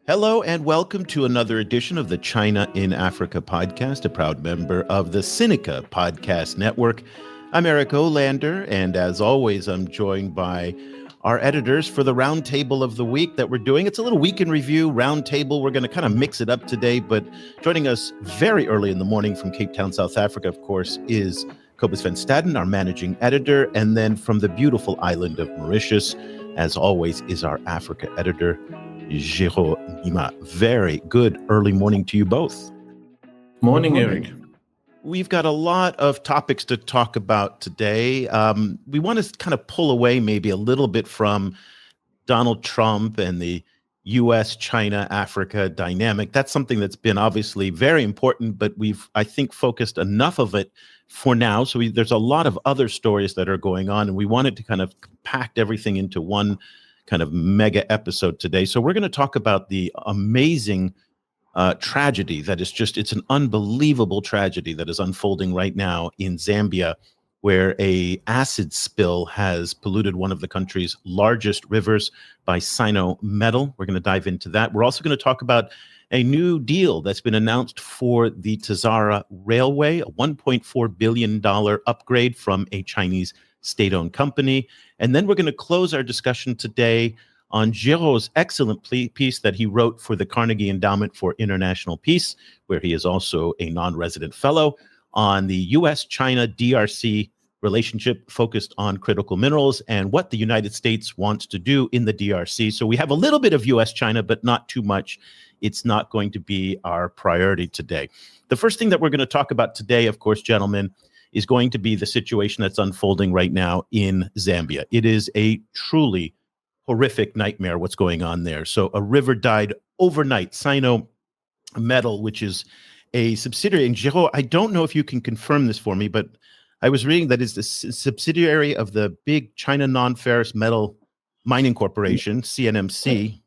Hello and welcome to another edition of the China in Africa podcast, a proud member of the Sinica Podcast Network. I'm Eric Olander, and as always, I'm joined by our editors for the roundtable of the week that we're doing. It's a little week in review roundtable. We're going to kind of mix it up today, but joining us very early in the morning from Cape Town, South Africa, of course, is Cobus van Staden, our managing editor, and then from the beautiful island of Mauritius, as always, is our Africa editor, Geraud. Very good early morning to you both. Morning, Eric. We've got a lot of topics to talk about today. We want to kind of pull away maybe a little bit from Donald Trump and the U.S., China, Africa dynamic. That's something that's been obviously very important, but we've, I think, focused enough of it for now. So there's a lot of other stories that are going on, and we wanted to kind of compact everything into one kind of mega episode today. So we're going to talk about the amazing tragedy that is it's an unbelievable tragedy that is unfolding right now in Zambia, where a acid spill has polluted one of the country's largest rivers by Sino-Metals. We're going to dive into that. We're also going to talk about a new deal that's been announced for the TAZARA railway, a $1.4 billion upgrade from a Chinese state-owned company. And then we're going to close our discussion today on Geraud's excellent piece that he wrote for the Carnegie Endowment for International Peace, where he is also a non-resident fellow, on the U.S.-China DRC relationship focused on critical minerals and what the United States wants to do in the DRC. So we have a little bit of U.S.-China, but not too much. It's not going to be our priority today. The first thing that we're going to talk about today, of course, gentlemen, is going to be the situation that's unfolding right now in Zambia. It is a truly horrific nightmare what's going on there. So a river died overnight. Sino-Metals, which is a subsidiary, and Geraud, I don't know if you can confirm this for me, but I was reading that is the subsidiary of the big China Non-Ferrous Metal Mining Corporation, CNMC.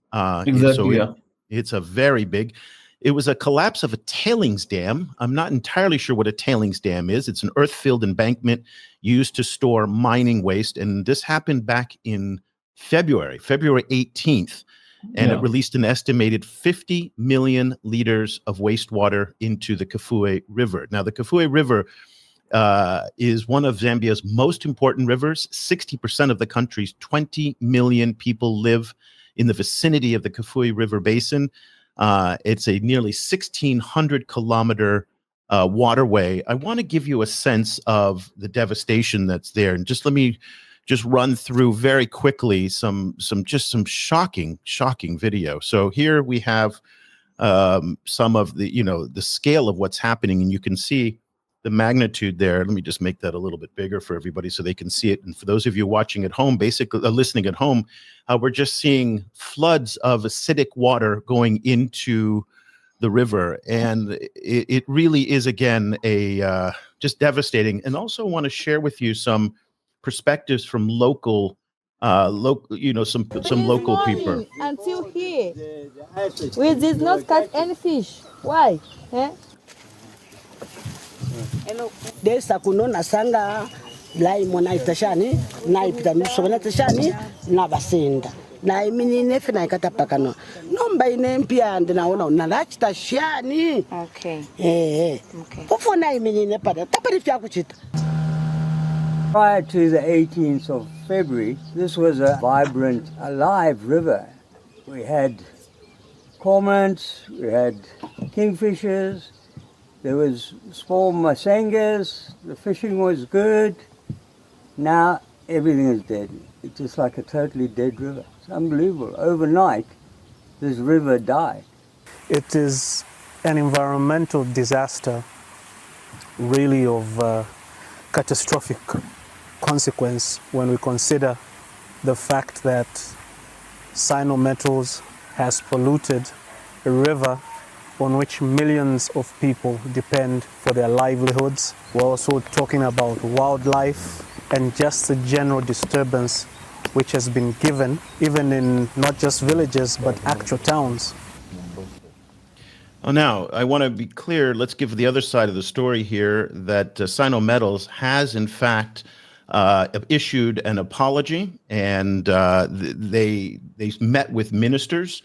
Exactly, yeah. It's a very big. It was a collapse of a tailings dam. I'm not entirely sure what a tailings dam is. It's an earth-filled embankment used to store mining waste, and this happened back in February 18th, and it released an estimated 50 million liters of wastewater into the Kafue River. Now, the Kafue River is one of Zambia's most important rivers. 60% of the country's 20 million people live in the vicinity of the Kafue River basin. It's a nearly 1,600 kilometer waterway. I want to give you a sense of the devastation that's there, and let me run through very quickly some shocking video. So here we have some of the scale of what's happening, and you can see the magnitude there. Let me just make that a little bit bigger for everybody so they can see it. And for those of you watching at home, basically listening at home, we're just seeing floods of acidic water going into the river, and it really is again just devastating. And also want to share with you some perspectives from some local people. Until here, we did not catch any fish. Why? Desa kunona sanga lai mona itashani na ipita nusobana tashani na basenda na iminine fina ikatapakano nomba ine mpia ndinaona unalachi tashani. Okay. Ufuna iminine pada tapari fya kuchita. Prior to the 18th of February, this was a vibrant, alive river. We had cormorants, we had kingfishers, there was small masengas, the fishing was good. Now everything is dead. It's just like a totally dead river. It's unbelievable. Overnight, this river died. It is an environmental disaster, really of catastrophic consequence when we consider the fact that Sino-Metals has polluted a river on which millions of people depend for their livelihoods. We're also talking about wildlife and just the general disturbance which has been given, even in not just villages, but actual towns. Oh, now, I want to be clear. Let's give the other side of the story here that Sino-Metals has, in fact, issued an apology, and they met with ministers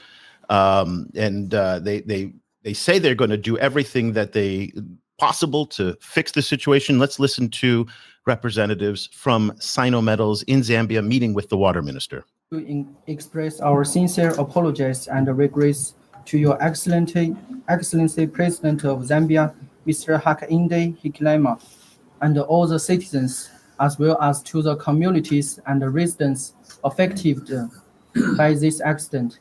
and they say they're going to do everything that they possible to fix the situation. Let's listen to representatives from Sino-Metals in Zambia meeting with the water minister. To express our sincere apologies and regrets to Your Excellency President of Zambia, Mr. Hakainde Hichilema, and all the citizens, as well as to the communities and the residents affected by this accident.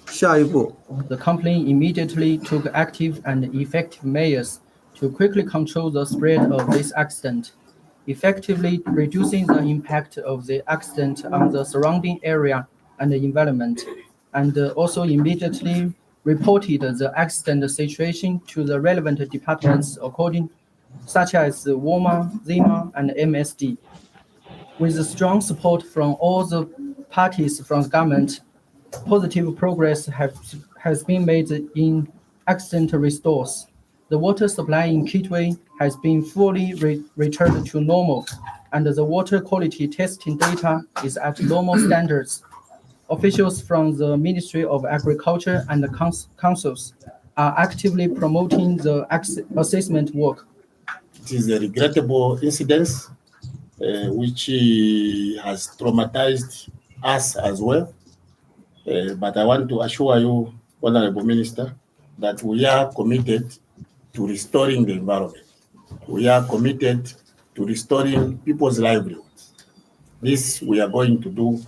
The company immediately took active and effective measures to quickly control the spread of this accident, effectively reducing the impact of the accident on the surrounding area and the environment, and also immediately reported the accident situation to the relevant departments such as WOMA, ZIMA, and MSD. With the strong support from all the parties from the government, positive progress has been made in accident restores. The water supply in Kitwe has been fully returned to normal, and the water quality testing data is at normal standards. Officials from the Ministry of Agriculture and the councils are actively promoting the assessment work. It is a regrettable incident which has traumatized us as well. But I want to assure you, Honorable Minister, that we are committed to restoring the environment. We are committed to restoring people's livelihoods. This we are going to do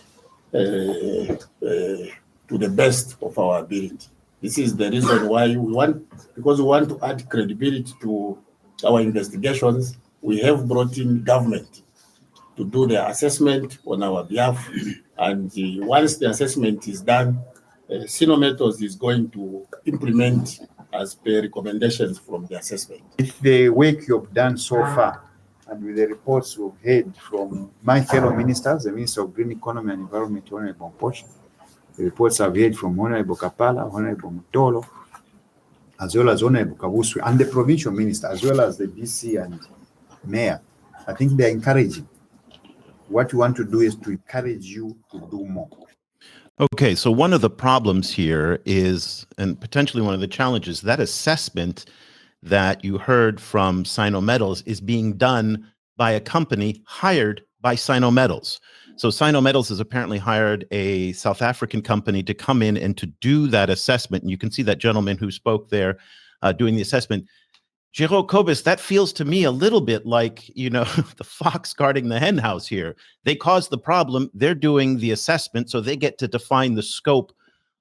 to the best of our ability. This is the reason why because we want to add credibility to our investigations, we have brought in government to do the assessment on our behalf. And once the assessment is done, Sino-Metals is going to implement as per recommendations from the assessment. With the work you've done so far, and with the reports we've heard from my fellow ministers, the Minister of Green Economy and Environment, Honorable Posh, the reports I've heard from Honorable Kapala, Honorable Mutolo, as well as Honorable Kabuswe, and the provincial minister, as well as the DC and mayor, I think they're encouraging. What we want to do is to encourage you to do more. Okay, so one of the problems here is, and potentially one of the challenges, that assessment that you heard from Sino-Metals is being done by a company hired by Sino-Metals. So Sino-Metals has apparently hired a South African company to come in and to do that assessment. And you can see that gentleman who spoke there doing the assessment. Geraud, Cobus, that feels to me a little bit like, the fox guarding the hen house here. They caused the problem. They're doing the assessment, so they get to define the scope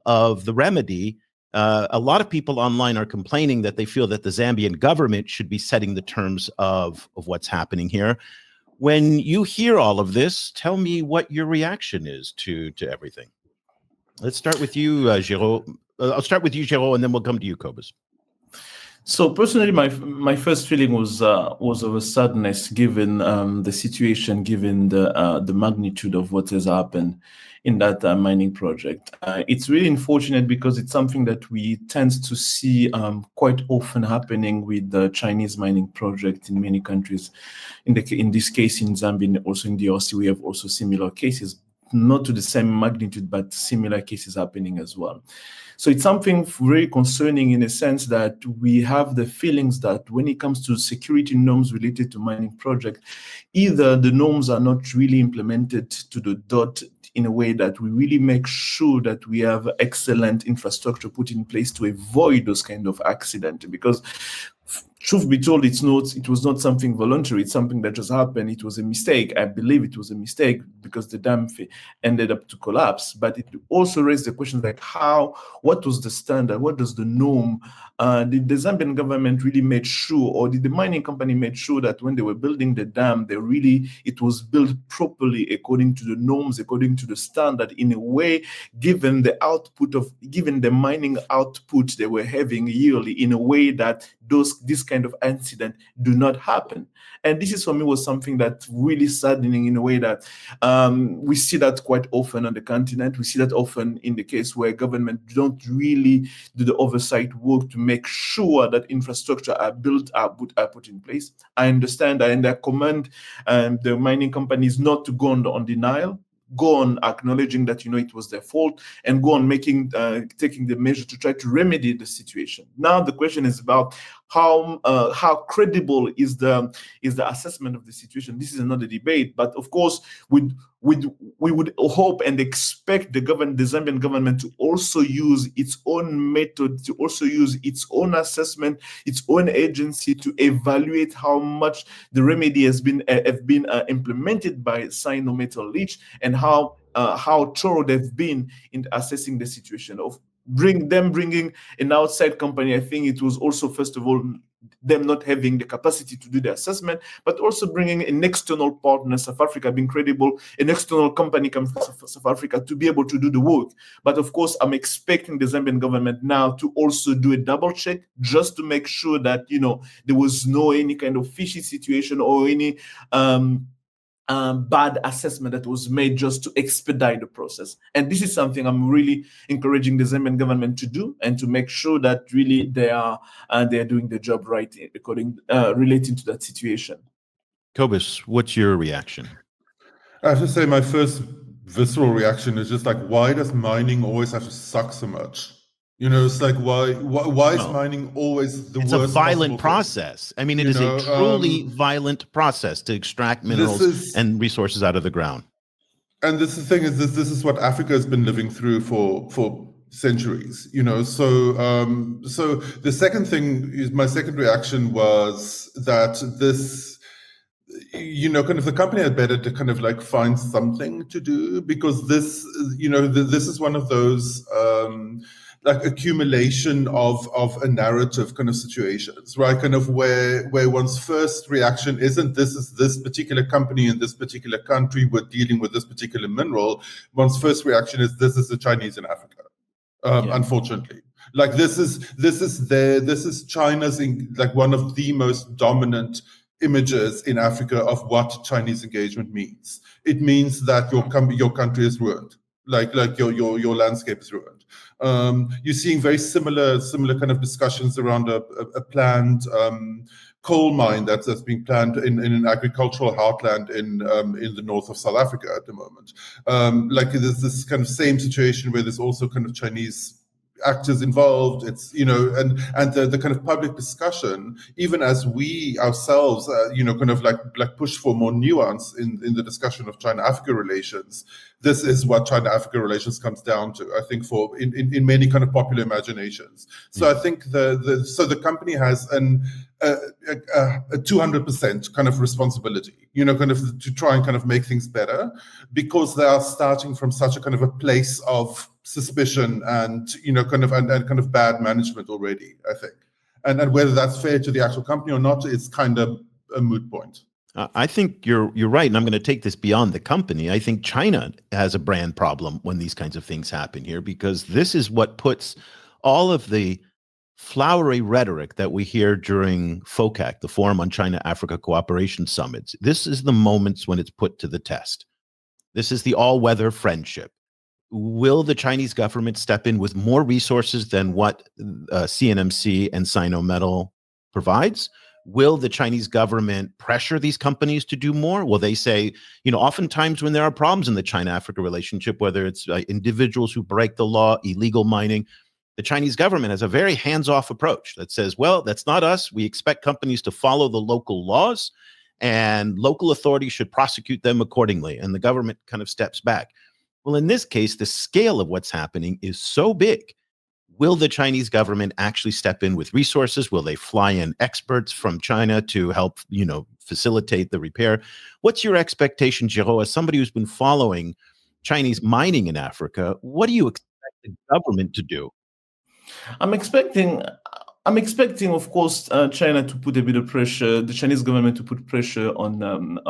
of the remedy. A lot of people online are complaining that they feel that the Zambian government should be setting the terms of what's happening here. When you hear all of this, tell me what your reaction is to everything. Let's start with you, Geraud. I'll start with you, Geraud, and then we'll come to you, Cobus. So personally, my first feeling was of a sadness, given the situation, given the magnitude of what has happened in that mining project. It's really unfortunate because it's something that we tend to see quite often happening with the Chinese mining project in many countries. In this case, in Zambia, and also in DRC, we have also similar cases, not to the same magnitude, but similar cases happening as well. So it's something very concerning in a sense that we have the feelings that when it comes to security norms related to mining project, either the norms are not really implemented to the dot in a way that we really make sure that we have excellent infrastructure put in place to avoid those kind of accidents. Because truth be told, it was not something voluntary. It's something that just happened. It was a mistake. I believe it was a mistake because the dam ended up to collapse. But it also raised the question like what was the standard? What does the norm? Did the Zambian government really made sure, or did the mining company made sure that when they were building the dam, it was built properly according to the norms, according to the standard, in a way, given the mining output they were having yearly, in a way that this kind of incident do not happen. And this is, for me, was something that really saddening in a way that we see that quite often on the continent. We see that often in the case where government don't really do the oversight work to make sure that infrastructure are put in place. I understand and I commend the mining companies not to go on denial. go on acknowledging that it was their fault and go on taking the measure to try to remedy the situation. Now the question is about how credible is the assessment of the situation. This is another debate, but of course we would hope and expect the Zambian government to also use its own method, to also use its own assessment, its own agency to evaluate how much the remedy have been implemented by Sino-Metals Leach, and how thorough they've been in assessing the situation. Of bringing an outside company, I think it was also, first of all, them not having the capacity to do the assessment, but also bringing an external partner, South Africa being credible, an external company coming from South Africa to be able to do the work. But of course, I'm expecting the Zambian government now to also do a double check, just to make sure that there was no any kind of fishy situation or any bad assessment that was made just to expedite the process. And this is something I'm really encouraging the Zambian government to do, and to make sure that really they are doing the job right relating to that situation. Cobus, what's your reaction? I have to say, my first visceral reaction is just like, why does mining always have to suck so much? It's like, why is mining always the worst? It's a violent process. I mean, it is a truly violent process to extract minerals and resources out of the ground. And this is the thing, is this is what Africa has been living through for centuries. So the second thing is, my second reaction was that this, kind of the company had better to kind of like find something to do, because this, this is one of those like accumulation of a narrative kind of situations, right? Kind of where one's first reaction isn't, this is this particular company in this particular country, we're dealing with this particular mineral. One's first reaction is, this is the Chinese in Africa. Unfortunately, like this is China's like one of the most dominant images in Africa of what Chinese engagement means. It means that your country is ruined, like your landscape is ruined. You're seeing very similar kind of discussions around a planned coal mine that's being planned in an agricultural heartland in the north of South Africa at the moment. Like there's this kind of same situation where there's also kind of Chinese actors involved. It's and the kind of public discussion, even as we ourselves kind of like push for more nuance in the discussion of China-Africa relations. This is what China-Africa relations comes down to, I think, for in many kind of popular imaginations. So I think the company has a 200% kind of responsibility, kind of to try and kind of make things better, because they are starting from such a kind of a place of suspicion and kind of bad management already, I think. And whether that's fair to the actual company or not, it's kind of a moot point. I think you're right, and I'm going to take this beyond the company. I think China has a brand problem when these kinds of things happen here, because this is what puts all of the flowery rhetoric that we hear during FOCAC, the Forum on China-Africa Cooperation Summits. This is the moments when it's put to the test. This is the all-weather friendship. Will the Chinese government step in with more resources than what CNMC and Sino-Metals provides? Will the Chinese government pressure these companies to do more? Will they say, oftentimes when there are problems in the China-Africa relationship, whether it's individuals who break the law, illegal mining, the Chinese government has a very hands-off approach that says, well, that's not us. We expect companies to follow the local laws, and local authorities should prosecute them accordingly. And the government kind of steps back. Well, in this case, the scale of what's happening is so big. Will the Chinese government actually step in with resources? Will they fly in experts from China to help, facilitate the repair? What's your expectation, Geraud, as somebody who's been following Chinese mining in Africa? What do you expect the government to do? I'm expecting, of course, China to put a bit of pressure, the Chinese government to put pressure on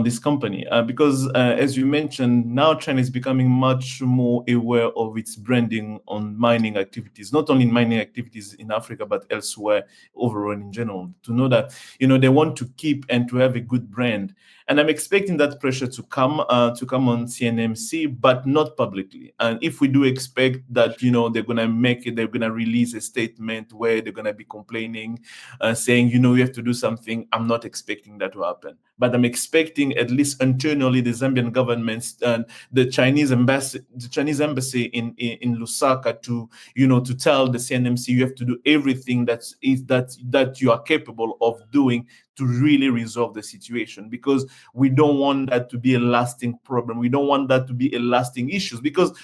this company, because as you mentioned, now China is becoming much more aware of its branding on mining activities, not only in mining activities in Africa, but elsewhere overall in general, to know that, they want to keep and to have a good brand. And I'm expecting that pressure to come on CNMC, but not publicly. And if we do expect that, they're going to release a statement where they're going to be complaining, saying, you have to do something, I'm not expecting that to happen. but I'm expecting at least internally the Zambian government and the Chinese embassy in Lusaka to tell the CNMC you have to do everything that you are capable of doing to really resolve the situation, because we don't want that to be a lasting problem. We don't want that to be a lasting issue, because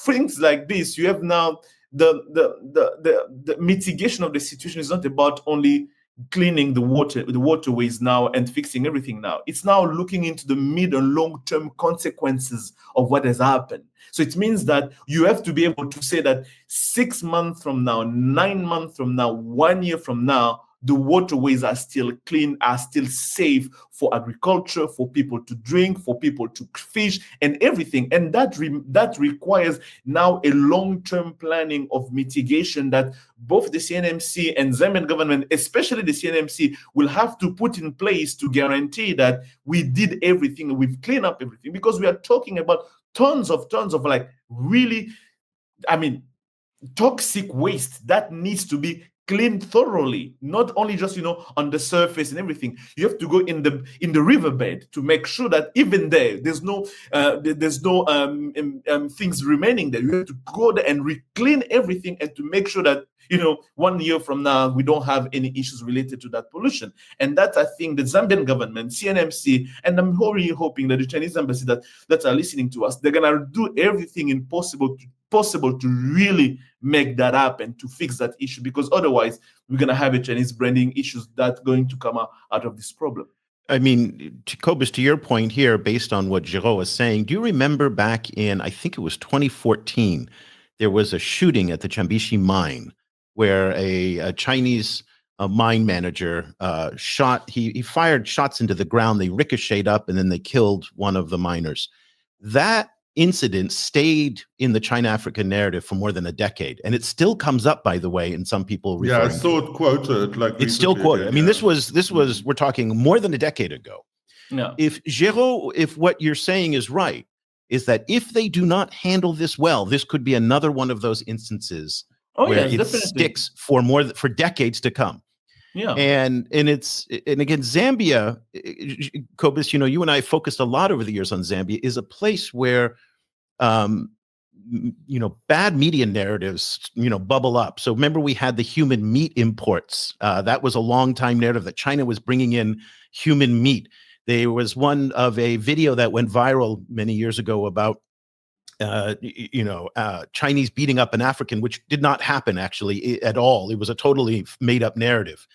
things like this, you have now the mitigation of the situation is not about only cleaning the waterways now and fixing everything now. It's now looking into the mid and long-term consequences of what has happened. So it means that you have to be able to say that 6 months from now, 9 months from now, 1 year from now, the waterways are still clean, are still safe for agriculture, for people to drink, for people to fish, and everything. And that requires now a long-term planning of mitigation that both the CNMC and Zambian government, especially the CNMC, will have to put in place to guarantee that we did everything, we've cleaned up everything, because we are talking about tons of like really, toxic waste that needs to be cleaned thoroughly, not only just on the surface and everything. You have to go in the riverbed to make sure that even there's no things remaining there. You have to go there and clean everything, and to make sure that 1 year from now we don't have any issues related to that pollution. And that, I think, the Zambian government, CNMC, and I'm really hoping that the Chinese embassy that are listening to us, they're gonna do everything possible to really make that happen, to fix that issue, because otherwise we're going to have a Chinese branding issues that's going to come out of this problem. I mean, Cobus, to your point here, based on what Geraud was saying, do you remember back in, I think it was 2014, there was a shooting at the Chambishi mine where a Chinese mine manager he fired shots into the ground, they ricocheted up, and then they killed one of the miners. That incident stayed in the China-Africa narrative for more than a decade, and it still comes up, by the way, in some people. Yeah, I saw it quoted. It's still quoted. I mean, this was we're talking more than a decade ago. No. If Geraud, if what you're saying is right, is that if they do not handle this well, this could be another one of those instances where it definitely sticks for decades to come. Yeah. And again, Zambia, Cobus, you and I focused a lot over the years on Zambia, is a place where bad media narratives, bubble up. So remember, we had the human meat imports. That was a long time narrative that China was bringing in human meat. There was one of a video that went viral many years ago about Chinese beating up an African, which did not happen actually at all. It was a totally made up narrative.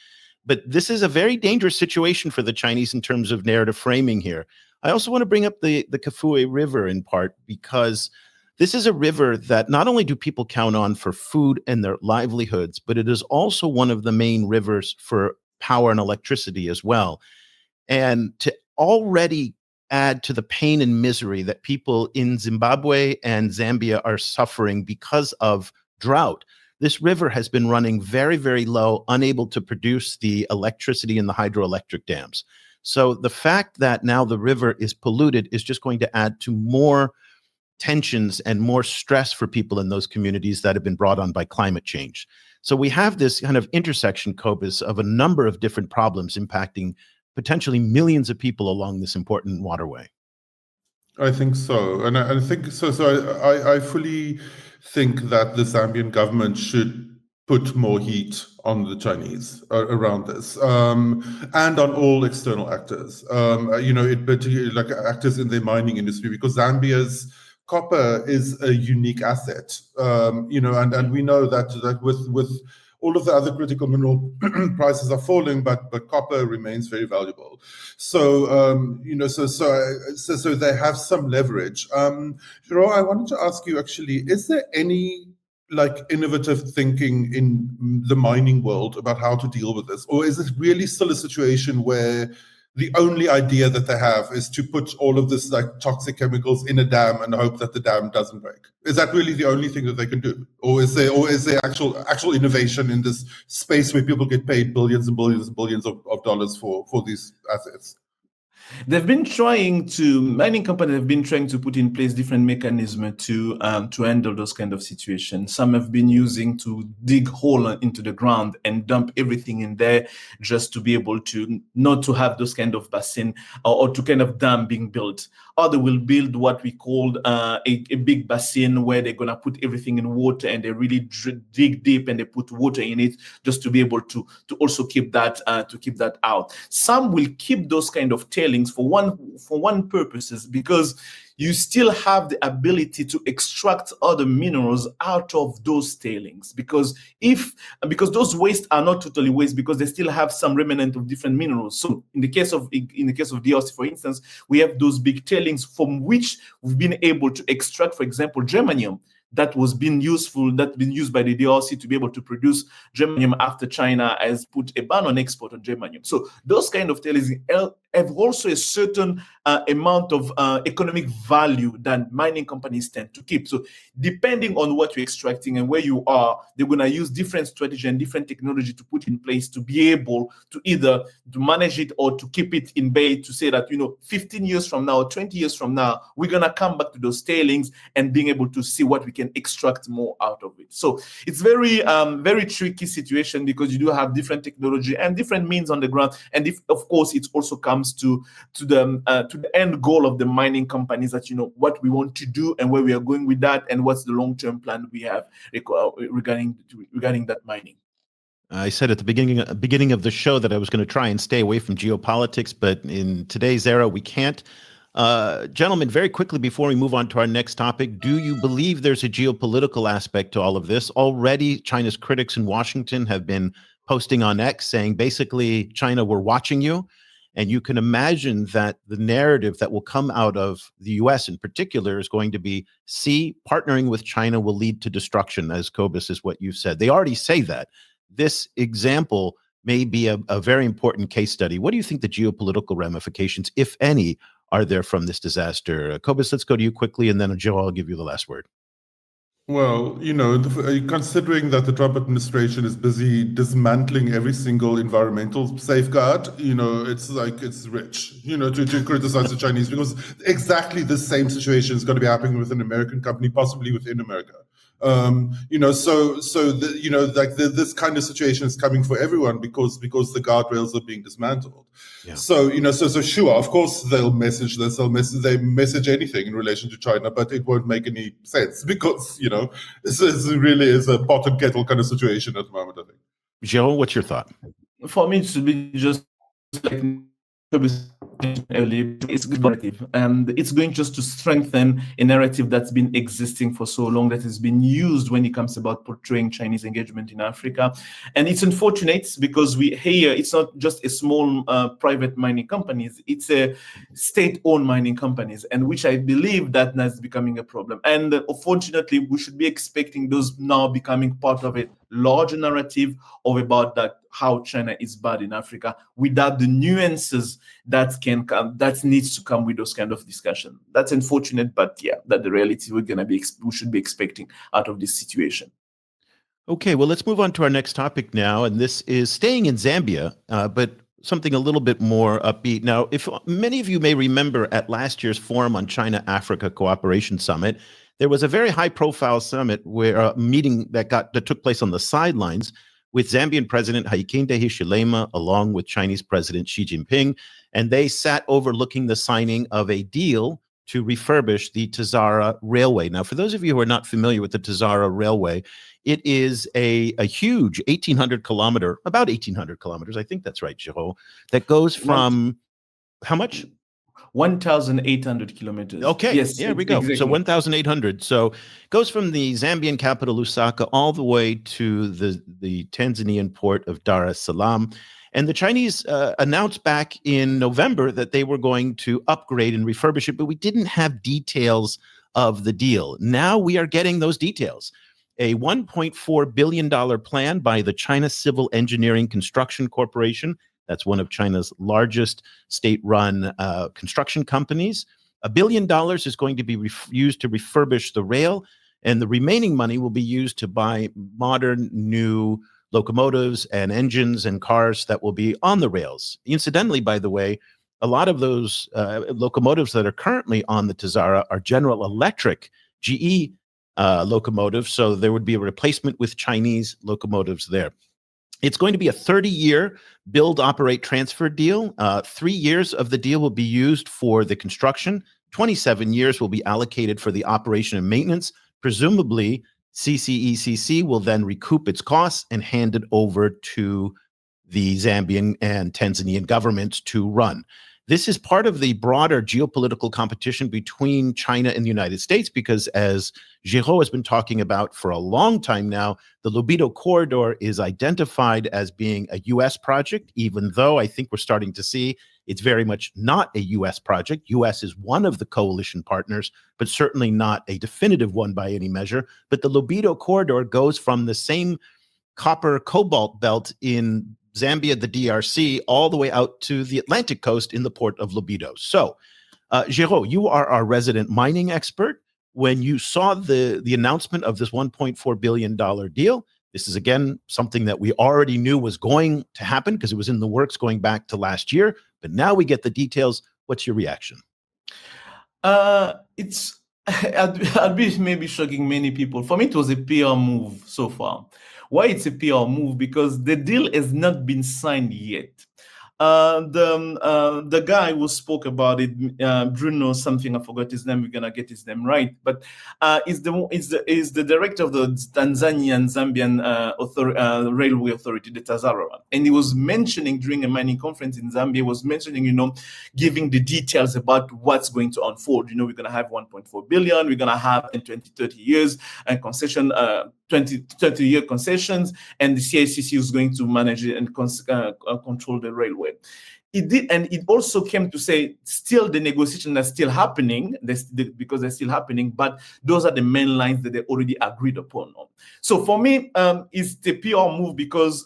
But this is a very dangerous situation for the Chinese in terms of narrative framing here. I also want to bring up the Kafue River in part, because this is a river that not only do people count on for food and their livelihoods, but it is also one of the main rivers for power and electricity as well. And to already add to the pain and misery that people in Zimbabwe and Zambia are suffering because of drought, this river has been running very, very low, unable to produce the electricity in the hydroelectric dams. So the fact that now the river is polluted is just going to add to more tensions and more stress for people in those communities that have been brought on by climate change. So we have this kind of intersection, Cobus, of a number of different problems impacting potentially millions of people along this important waterway. I think so. And I think so. So I fully think that the Zambian government should put more heat on the Chinese around this, and on all external actors, it particularly like actors in the mining industry, because Zambia's copper is a unique asset, and we know that with all of the other critical mineral prices are falling, but copper remains very valuable. So so they have some leverage. Geraud, I wanted to ask you actually, is there any innovative thinking in the mining world about how to deal with this, or is it really still a situation where the only idea that they have is to put all of this toxic chemicals in a dam and hope that the dam doesn't break? Is that really the only thing that they can do? Or is there actual innovation in this space where people get paid billions and billions and billions of dollars for these assets? Mining companies have been trying to put in place different mechanisms to handle those kind of situations. Some have been using to dig hole into the ground and dump everything in there just to be able to not to have those kind of basin or to kind of dam being built. Or they will build what we call a big basin where they're going to put everything in water and they really dig deep and they put water in it just to be able to also keep that out. Some will keep those kind of tailings for one purposes, because you still have the ability to extract other minerals out of those tailings, because those wastes are not totally waste, because they still have some remnant of different minerals. So in the case of DRC, for instance, we have those big tailings from which we've been able to extract, for example, germanium that been used by the DRC to be able to produce germanium after China has put a ban on export on germanium. So those kind of tailings have also a certain amount of economic value that mining companies tend to keep. So depending on what you're extracting and where you are, they're going to use different strategy and different technology to put in place to be able to either to manage it or to keep it in bay, to say that, 15 years from now, 20 years from now, we're going to come back to those tailings and being able to see what we can extract more out of it. So it's very, very tricky situation, because you do have different technology and different means on the ground. And of course, it also comes to the end goal of the mining companies, that what we want to do and where we are going with that, and what's the long-term plan we have regarding that mining. I said at the beginning of the show that I was going to try and stay away from geopolitics, but in today's era, we can't. Gentlemen, very quickly before we move on to our next topic, do you believe there's a geopolitical aspect to all of this? Already, China's critics in Washington have been posting on X saying, basically, China, we're watching you. And you can imagine that the narrative that will come out of the US in particular is going to be, partnering with China will lead to destruction, as Cobus is what you've said. They already say that. This example may be a very important case study. What do you think the geopolitical ramifications, if any, are there from this disaster? Cobus, let's go to you quickly, and then Joe, I'll give you the last word. Well, considering that the Trump administration is busy dismantling every single environmental safeguard, it's like it's rich, to criticize the Chinese, because exactly the same situation is going to be happening with an American company, possibly within America. This kind of situation is coming for everyone, because the guardrails are being dismantled. Yeah. So sure, of course they'll message this, they message anything in relation to China, but it won't make any sense, because it really is a pot and kettle kind of situation at the moment, I think. Joe, what's your thought? For me, it should be just like earlier, it's good narrative, and it's going just to strengthen a narrative that's been existing for so long, that has been used when it comes about portraying Chinese engagement in Africa. And it's unfortunate, because it's not just a small private mining companies, it's a state-owned mining companies, and which I believe that is becoming a problem. And unfortunately, we should be expecting those now becoming part of a larger narrative of about that, how China is bad in Africa, without the nuances that needs to come with those kind of discussion. That's unfortunate, but yeah, that's the reality we should be expecting out of this situation. Okay, well, let's move on to our next topic now, and this is staying in Zambia, but something a little bit more upbeat. Now, if many of you may remember, at last year's Forum on China-Africa Cooperation Summit, there was a very high-profile summit where a meeting that took place on the sidelines with Zambian President Hakainde Hichilema, along with Chinese President Xi Jinping, and they sat overlooking the signing of a deal to refurbish the TAZARA railway. Now, for those of you who are not familiar with the TAZARA railway, it is a huge about 1,800 kilometers, I think that's right, Geraud, that goes from, how much? 1,800 kilometers. Okay, yes, there we go. Exactly. So 1,800. So goes from the Zambian capital, Lusaka, all the way to the Tanzanian port of Dar es Salaam. And the Chinese announced back in November that they were going to upgrade and refurbish it, but we didn't have details of the deal. Now we are getting those details. A $1.4 billion plan by the China Civil Engineering Construction Corporation. That's one of China's largest state-run construction companies. $1 billion is going to be used to refurbish the rail, and the remaining money will be used to buy modern new locomotives and engines and cars that will be on the rails. Incidentally, by the way, a lot of those locomotives that are currently on the TAZARA are General Electric, GE locomotives. So there would be a replacement with Chinese locomotives there. It's going to be a 30-year build, operate, transfer deal. 3 years of the deal will be used for the construction. 27 years will be allocated for the operation and maintenance. Presumably, CCECC will then recoup its costs and hand it over to the Zambian and Tanzanian governments to run. This is part of the broader geopolitical competition between China and the United States, because as Geraud has been talking about for a long time now, the Lobito Corridor is identified as being a U.S. project, even though I think we're starting to see it's very much not a U.S. project. U.S. is one of the coalition partners, but certainly not a definitive one by any measure. But the Lobito Corridor goes from the same copper cobalt belt in Zambia, the DRC, all the way out to the Atlantic coast in the port of Lobito. So, Geraud, you are our resident mining expert. When you saw the announcement of this $1.4 billion deal, this is, again, something that we already knew was going to happen because it was in the works going back to last year. But now we get the details. What's your reaction? It's I'd be maybe shocking many people. For me, it was a PR move so far. Why it's a PR move? Because the deal has not been signed yet. The guy who spoke about it, Bruno something, I forgot his name. We're gonna get his name right, but is the director of the Tanzanian Zambian Railway Authority, the TAZARA, and he was mentioning during a mining conference in Zambia, was mentioning, giving the details about what's going to unfold. We're gonna have 1.4 billion. We're gonna have in 20, 30 years and concession. 30-year concessions, and the CICC is going to manage it and control the railway. It did, and it also came to say still the negotiations are still happening, because they're still happening, but those are the main lines that they already agreed upon. So for me, it's the PR move because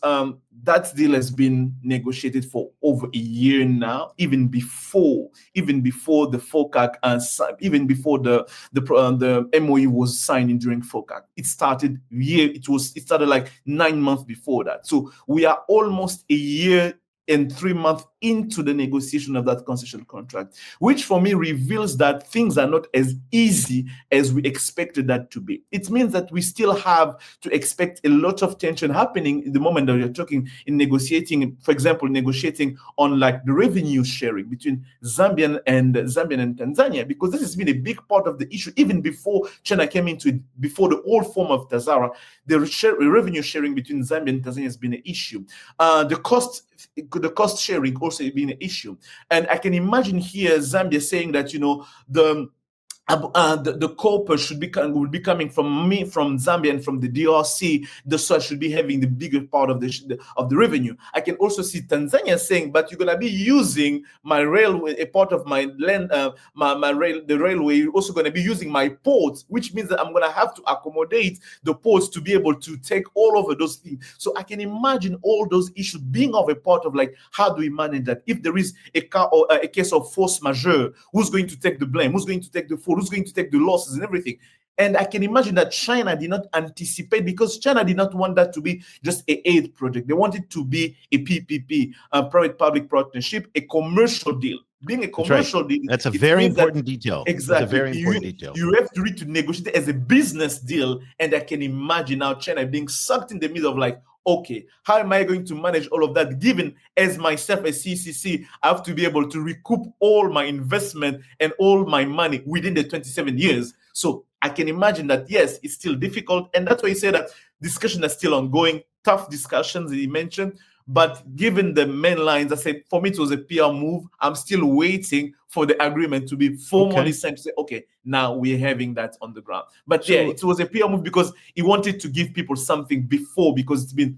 that deal has been negotiated for over a year now, even before the FOCAC, even before the MOU was signed during FOCAC. It started like 9 months before that. So we are almost a year and 3 months into the negotiation of that concession contract, which for me reveals that things are not as easy as we expected that to be. It means that we still have to expect a lot of tension happening in the moment that we're talking in negotiating, for example, negotiating on like the revenue sharing between Zambian and Tanzania, because this has been a big part of the issue even before China came into it, before the old form of TAZARA. The revenue sharing between Zambia and Tanzania has been an issue. The cost sharing also been an issue. And I can imagine here Zambia saying that, the copper will be coming from Zambia and from the DRC. The soil should be having the bigger part of the revenue. I can also see Tanzania saying, but you're gonna be using my railway, a part of my land, the railway. You're also gonna be using my ports, which means that I'm gonna have to accommodate the ports to be able to take all over those things. So I can imagine all those issues being of a part of like, how do we manage that? If there is a case of force majeure, who's going to take the blame? Who's going to take the fall? Who's going to take the losses and everything? And I can imagine that China did not anticipate, because China did not want that to be just an aid project. They want it to be a PPP, a private-public partnership, a commercial deal. Being a commercial deal, that's a very important detail. Exactly. That's a very important detail. You have to read to negotiate it as a business deal, and I can imagine now China being sucked in the middle of like, okay, how am I going to manage all of that, given as myself as CCC, I have to be able to recoup all my investment and all my money within the 27 years. So I can imagine that, yes, it's still difficult. And that's why he said that discussions are still ongoing, tough discussions he mentioned. But given the main lines, I said, for me, it was a PR move. I'm still waiting for the agreement to be formally sent to say, okay, now we're having that on the ground. But yeah, it was a PR move because he wanted to give people something before, because it's been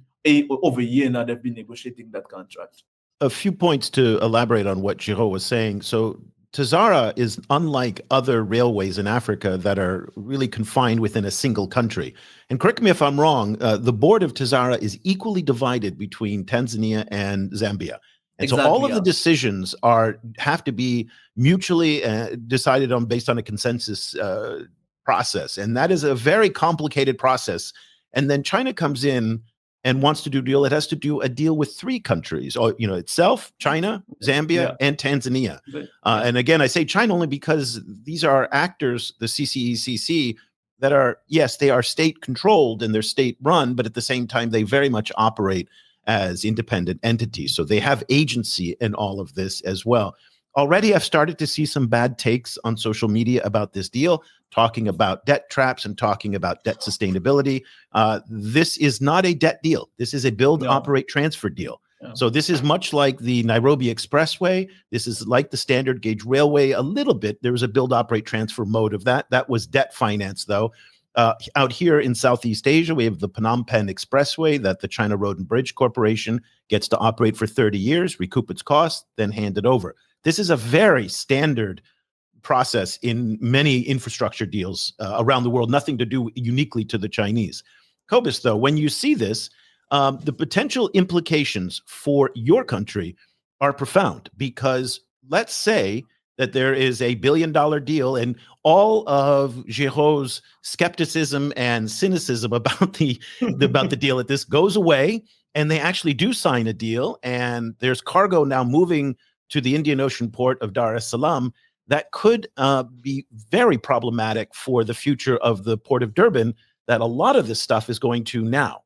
over a year now they've been negotiating that contract. A few points to elaborate on what Geraud was saying. So TAZARA is unlike other railways in Africa that are really confined within a single country. And correct me if I'm wrong, the board of TAZARA is equally divided between Tanzania and Zambia. And so all of the decisions have to be mutually decided on based on a consensus process. And that is a very complicated process. And then China comes in and wants to do a deal, it has to do a deal with 3 countries, or itself, China, Zambia, and Tanzania. And again, I say China only because these are actors, the CCECC, that are, yes, they are state controlled and they're state run, but at the same time, they very much operate as independent entities. So they have agency in all of this as well. Already, I've started to see some bad takes on social media about this deal, talking about debt traps and talking about debt sustainability. This is not a debt deal. This is a build, operate, transfer deal. So this is much like the Nairobi Expressway. This is like the standard gauge railway a little bit. There was a build, operate, transfer mode of that. That was debt finance, though. Out here in Southeast Asia, we have the Phnom Penh Expressway that the China Road and Bridge Corporation gets to operate for 30 years, recoup its costs, then hand it over. This is a very standard process in many infrastructure deals around the world, nothing to do uniquely to the Chinese. Cobus, though, when you see this, the potential implications for your country are profound, because let's say that there is a $1 billion deal and all of Geraud's skepticism and cynicism about the deal at this goes away, and they actually do sign a deal, and there's cargo now moving to the Indian Ocean port of Dar es Salaam. That could be very problematic for the future of the port of Durban, that a lot of this stuff is going to now.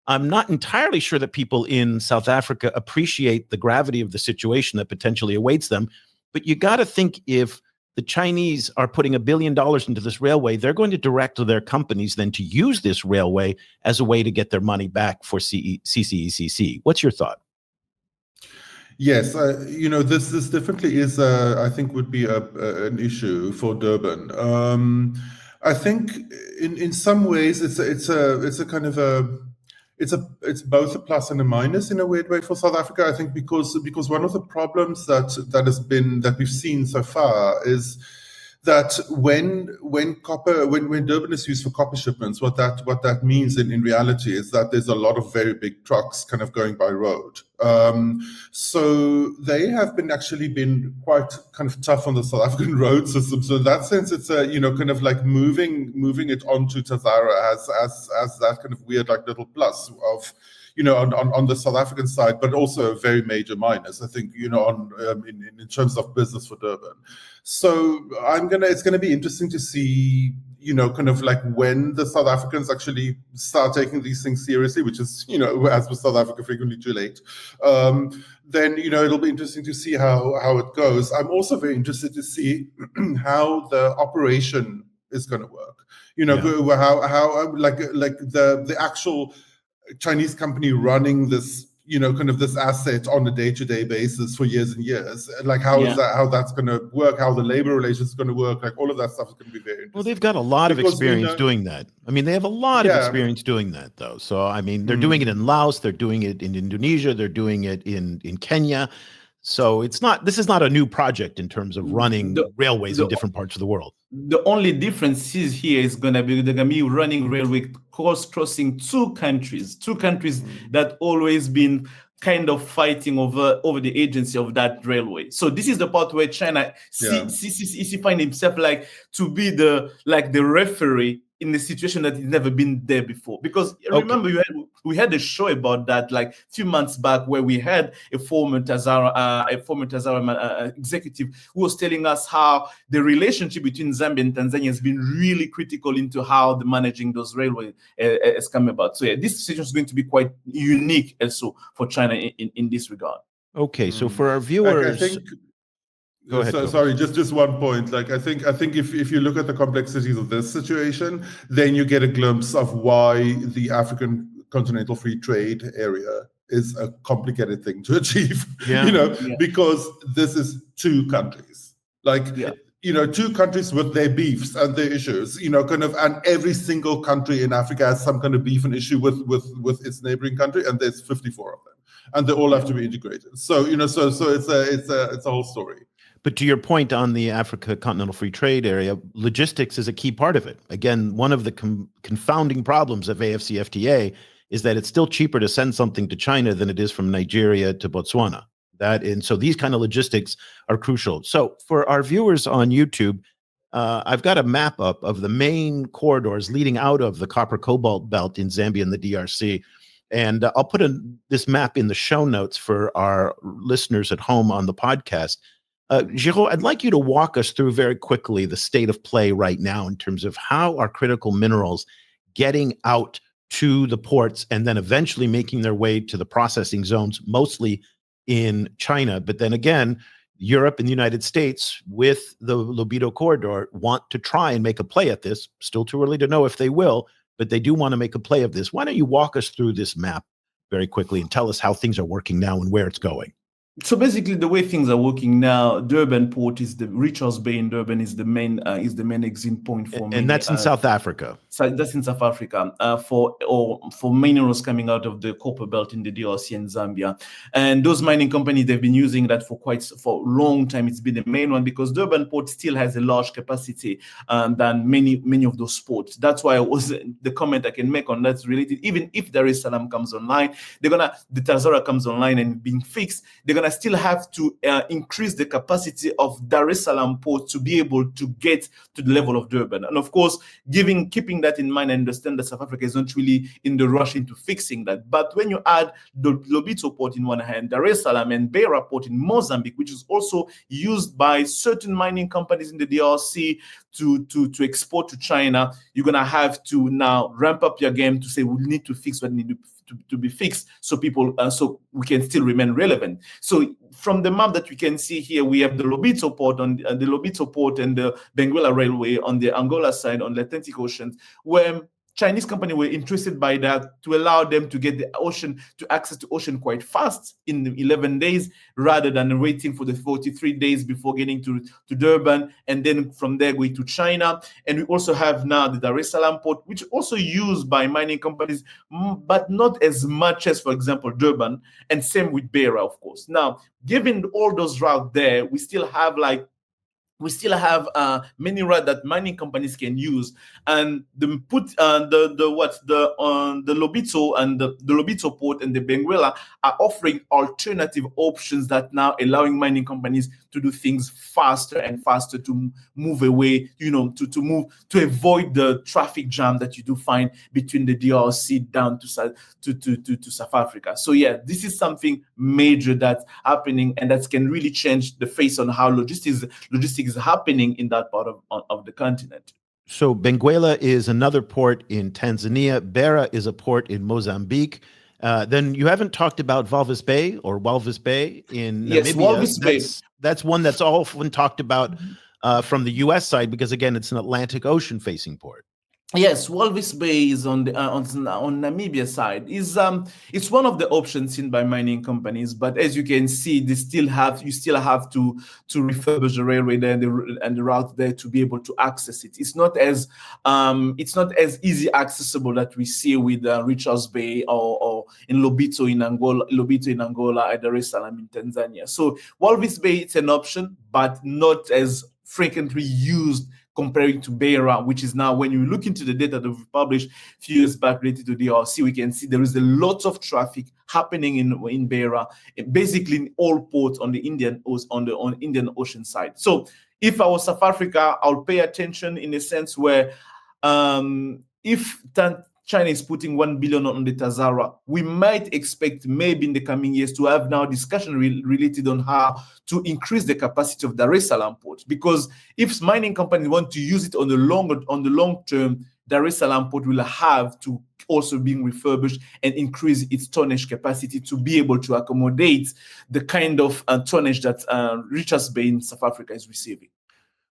I'm not entirely sure that people in South Africa appreciate the gravity of the situation that potentially awaits them, but you got to think, if the Chinese are putting $1 billion into this railway, they're going to direct their companies then to use this railway as a way to get their money back for CCECC. What's your thought? Yes, this definitely is, I think, would be an issue for Durban. I think in some ways it's a kind of it's both a plus and a minus in a weird way for South Africa. I think because one of the problems that we've seen so far is that when Durban is used for copper shipments, what that means in reality is that there's a lot of very big trucks kind of going by road. So they have actually been quite kind of tough on the South African road system. So in that sense, it's kind of like moving it onto TAZARA as that kind of weird like little plus of, on the South African side, but also a very major minus, I think, in terms of business for Durban. So it's gonna be interesting to see, kind of like when the South Africans actually start taking these things seriously, which is, as with South Africa, frequently too late. Then, it'll be interesting to see how it goes. I'm also very interested to see how the operation is going to work. How like the actual Chinese company running this, kind of this asset on a day-to-day basis for years and years. Like how that's going to work, how the labor relations is going to work, like all of that stuff is going to be very interesting. Well, they've got a lot of experience doing that. I mean, they have a lot of experience doing that, though. So, I mean, they're doing it in Laos, they're doing it in Indonesia, they're doing it in Kenya. So this is not a new project in terms of running railways in different parts of the world. The only difference here is they're gonna be running railway crossing two countries that always been kind of fighting over the agency of that railway. So this is the part where China find himself like to be the referee in a situation that has never been there before. Because remember, we had a show about that like a few months back where we had a former TAZARA executive who was telling us how the relationship between Zambia and Tanzania has been really critical into how the managing those railways has come about. So this situation is going to be quite unique also for China in this regard. Okay, so for our viewers... I think, go ahead. Sorry, just one point. Like I think if you look at the complexities of this situation, then you get a glimpse of why the African Continental Free Trade Area is a complicated thing to achieve. Because this is two countries. Two countries with their beefs and their issues. And every single country in Africa has some kind of beef and issue with its neighboring country, and there's 54 of them, and they all have to be integrated. So it's a whole story. But to your point on the Africa Continental Free Trade Area, logistics is a key part of it. Again, one of the confounding problems of AFCFTA is that it's still cheaper to send something to China than it is from Nigeria to Botswana. So these kind of logistics are crucial. So for our viewers on YouTube, I've got a map up of the main corridors leading out of the copper cobalt belt in Zambia and the DRC. And I'll put this map in the show notes for our listeners at home on the podcast. Geraud, I'd like you to walk us through very quickly the state of play right now in terms of how are critical minerals getting out to the ports and then eventually making their way to the processing zones, mostly in China. But then again, Europe and the United States, with the Lobito corridor, want to try and make a play at this. Still too early to know if they will, but they do want to make a play of this. Why don't you walk us through this map very quickly and tell us how things are working now and where it's going? So basically, the way things are working now, Durban port is the Richards Bay in Durban is the main exit point for and that's in South Africa. So that's in South Africa for minerals coming out of the copper belt in the DRC and Zambia. And those mining companies, they've been using that for a long time. It's been the main one because Durban port still has a large capacity than many of those ports. That's why the comment I can make on that's related. Even if Dar es Salaam comes online, the TAZARA comes online and being fixed, they're gonna still have to increase the capacity of Dar es Salaam port to be able to get to the level of Durban. And of course, keeping that in mind, I understand that South Africa is not really in the rush into fixing that. But when you add the Lobito port in one hand, Dar es Salaam and Beira port in Mozambique, which is also used by certain mining companies in the DRC to export to China, you're gonna have to now ramp up your game to say we need to fix what need to be fixed so we can still remain relevant. So from the map that we can see here, we have the Lobito port and the Benguela Railway on the Angola side on the Atlantic Ocean, where Chinese companies were interested by that to allow them to get the ocean to access the ocean quite fast in 11 days rather than waiting for the 43 days before getting to Durban and then from there going to China. And we also have now the Dar es Salaam port, which is also used by mining companies, but not as much as, for example, Durban, and same with Beira, of course. Now, given all those routes there, we still have many routes that mining companies can use, and the Lobito and the Lobito port and the Benguela are offering alternative options that now allowing mining companies to do things faster and faster to move away, to avoid the traffic jam that you do find between the DRC down to South Africa. So yeah, this is something major that's happening, and that can really change the face on how logistics is happening in that part of the continent. So Benguela is another port in Tanzania. Beira is a port in Mozambique. Then you haven't talked about Walvis Bay in Namibia. Yes, Walvis Bay. That's one that's often talked about from the U.S. side because, again, it's an Atlantic Ocean facing port. Yes, Walvis Bay is on Namibia side. It's one of the options seen by mining companies, but as you can see, you still have to refurbish the railway there and the route there to be able to access it. It's not as easy accessible that we see with Richards Bay or in Lobito in Angola, at Dar es Salaam in Tanzania. So Walvis Bay, it's an option, but not as frequently used comparing to Beira, which is now, when you look into the data that we published a few years back related to DRC, we can see there is a lot of traffic happening in Beira, basically in all ports on the Indian Ocean side. So if I was South Africa, I'll pay attention in a sense where if China is putting 1 billion on the TAZARA, we might expect maybe in the coming years to have now discussion related on how to increase the capacity of Dar es Salaam port. Because if mining companies want to use it on the long term, Dar es Salaam port will have to also being refurbished and increase its tonnage capacity to be able to accommodate the kind of tonnage that Richards Bay in South Africa is receiving.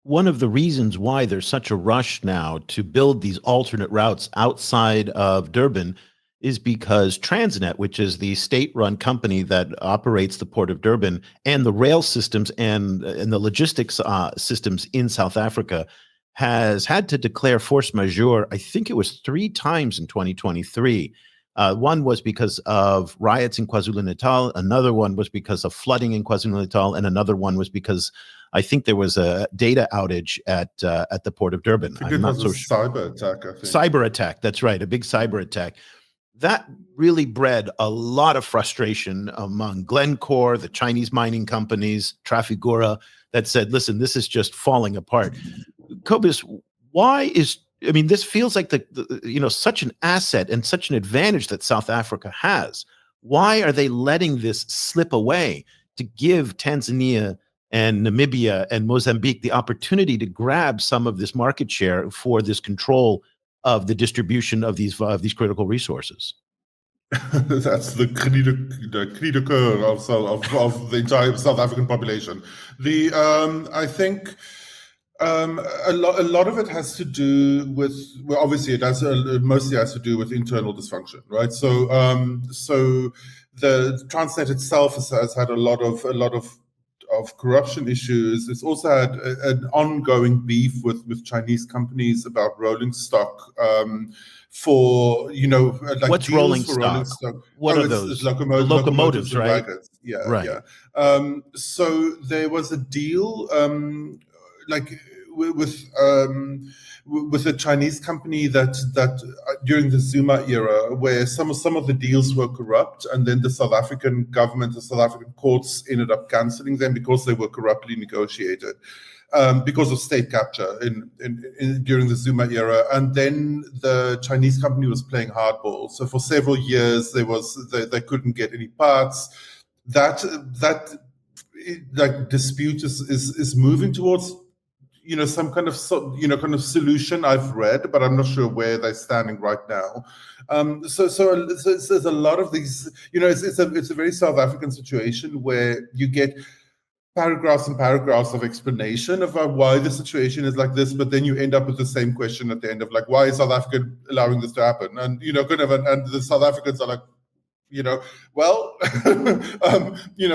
One of the reasons why there's such a rush now to build these alternate routes outside of Durban is because Transnet, which is the state-run company that operates the port of Durban, and the rail systems and the logistics systems in South Africa, has had to declare force majeure. I think it was 3 times in 2023. One was because of riots in KwaZulu-Natal. Another one was because of flooding in KwaZulu-Natal, and another one was because I think there was a data outage at the port of Durban. I'm not so sure. Cyber attack, I think. Cyber attack, that's right, a big cyber attack. That really bred a lot of frustration among Glencore, the Chinese mining companies, Trafigura, that said, listen, this is just falling apart. Cobus, why is I mean, this feels like such an asset and such an advantage that South Africa has. Why are they letting this slip away to give Tanzania and Namibia and Mozambique the opportunity to grab some of this market share for this control of the distribution of these critical resources? That's the cri de coeur of the entire South African population. I think a lot of it has to do with, well, obviously it mostly has to do with internal dysfunction, right? So the Transnet itself has had a lot of corruption issues. It's also had an ongoing beef with Chinese companies about rolling stock. For like what's rolling stock? Rolling stock. What are those? It's locomotives, right? Wagons. Yeah, right. Yeah. So there was a deal, like with a Chinese company that during the Zuma era, where some of the deals were corrupt, and then the South African government, the South African courts ended up cancelling them because they were corruptly negotiated. Because of state capture during the Zuma era, and then the Chinese company was playing hardball. So for several years, they couldn't get any parts. That like dispute is moving towards some kind of solution. I've read, but I'm not sure where they're standing right now. So there's a lot of these. It's a very South African situation where you get paragraphs and paragraphs of explanation about why the situation is like this, but then you end up with the same question at the end of like, why is South Africa allowing this to happen? And and the South Africans are like, well,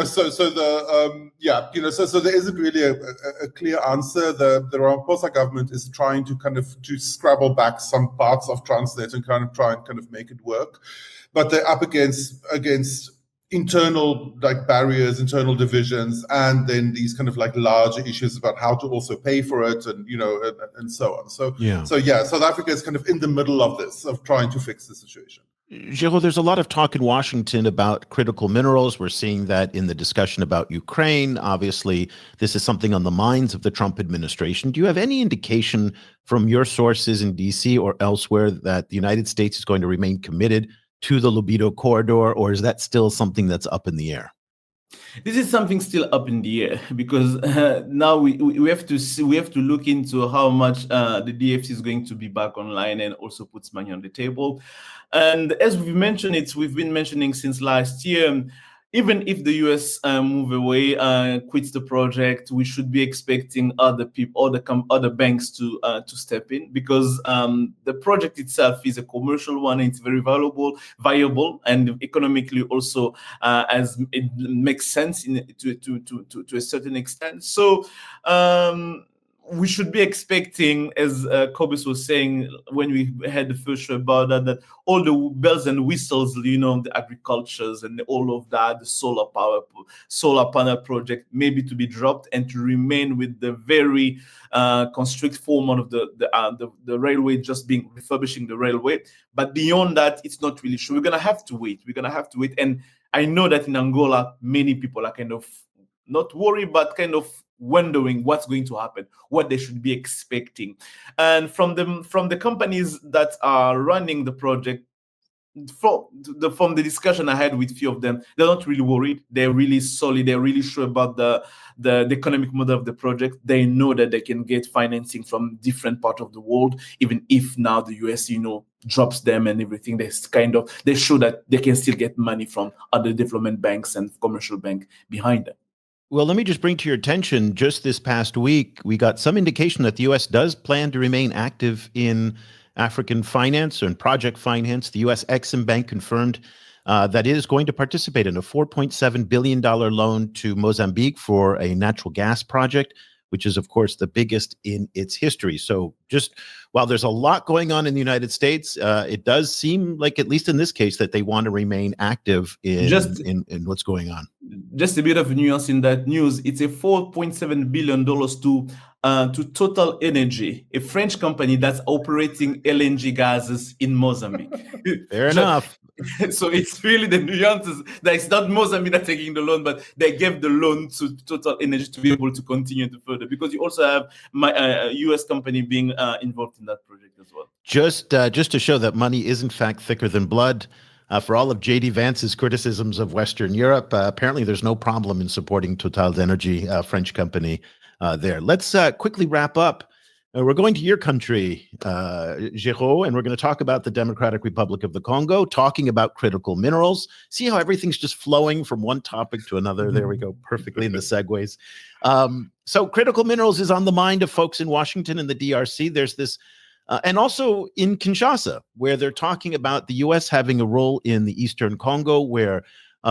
so there isn't really a clear answer. The Ramaphosa government is trying to scrabble back some parts of Transnet and try and make it work, but they're up against internal barriers, internal divisions, and then these larger issues about how to also pay for it, and so on. So South Africa is in the middle of this, of trying to fix the situation. Geraud, there's a lot of talk in Washington about critical minerals. We're seeing that in the discussion about Ukraine. Obviously, this is something on the minds of the Trump administration. Do you have any indication from your sources in DC or elsewhere that the United States is going to remain committed to the Lobito corridor, or is that still something that's up in the air? This is something still up in the air, because now we have to look into how much the DFC is going to be back online and also puts money on the table. And as we've been mentioning since last year, even if the US move away, quits the project, we should be expecting other people, other banks to step in, because the project itself is a commercial one. It's very viable, and economically also, as it makes sense to a certain extent. So we should be expecting, as Cobus was saying when we had the first show about that all the bells and whistles, the agricultures and all of that, the solar panel project, maybe to be dropped and to remain with the very constrict format of the railway, just being refurbishing the railway. But beyond that, it's not really sure. We're gonna have to wait. And I know that in Angola, many people are not worried, but wondering what's going to happen, what they should be expecting. And from the companies that are running the project, from the discussion I had with a few of them, they're not really worried. They're really solid. They're really sure about the economic model of the project. They know that they can get financing from different parts of the world, even if now the US, drops them and everything. They show that they can still get money from other development banks and commercial bank behind them. Well, let me just bring to your attention, just this past week, we got some indication that the U.S. does plan to remain active in African finance and project finance. The U.S. Exim Bank confirmed that it is going to participate in a $4.7 billion loan to Mozambique for a natural gas project, which is, of course, the biggest in its history. So just while there's a lot going on in the United States, it does seem like, at least in this case, that they want to remain active in what's going on. Just a bit of nuance in that news. It's a $4.7 billion to Total Energy, a French company that's operating LNG gases in Mozambique. Fair enough. So it's really the nuances that it's not Mozambique taking the loan, but they gave the loan to Total Energy to be able to continue to further, because you also have my US company being involved in that project as well. Just to show that money is in fact thicker than blood. For all of J.D. Vance's criticisms of Western Europe, apparently there's no problem in supporting Total Energy, French company there. Let's quickly wrap up. We're going to your country, Geraud, and we're going to talk about the Democratic Republic of the Congo, talking about critical minerals. See how everything's just flowing from one topic to another. There we go, perfectly in the segues. So critical minerals is on the mind of folks in Washington and the DRC. There's this, and also in Kinshasa, where they're talking about the U.S. having a role in the Eastern Congo, where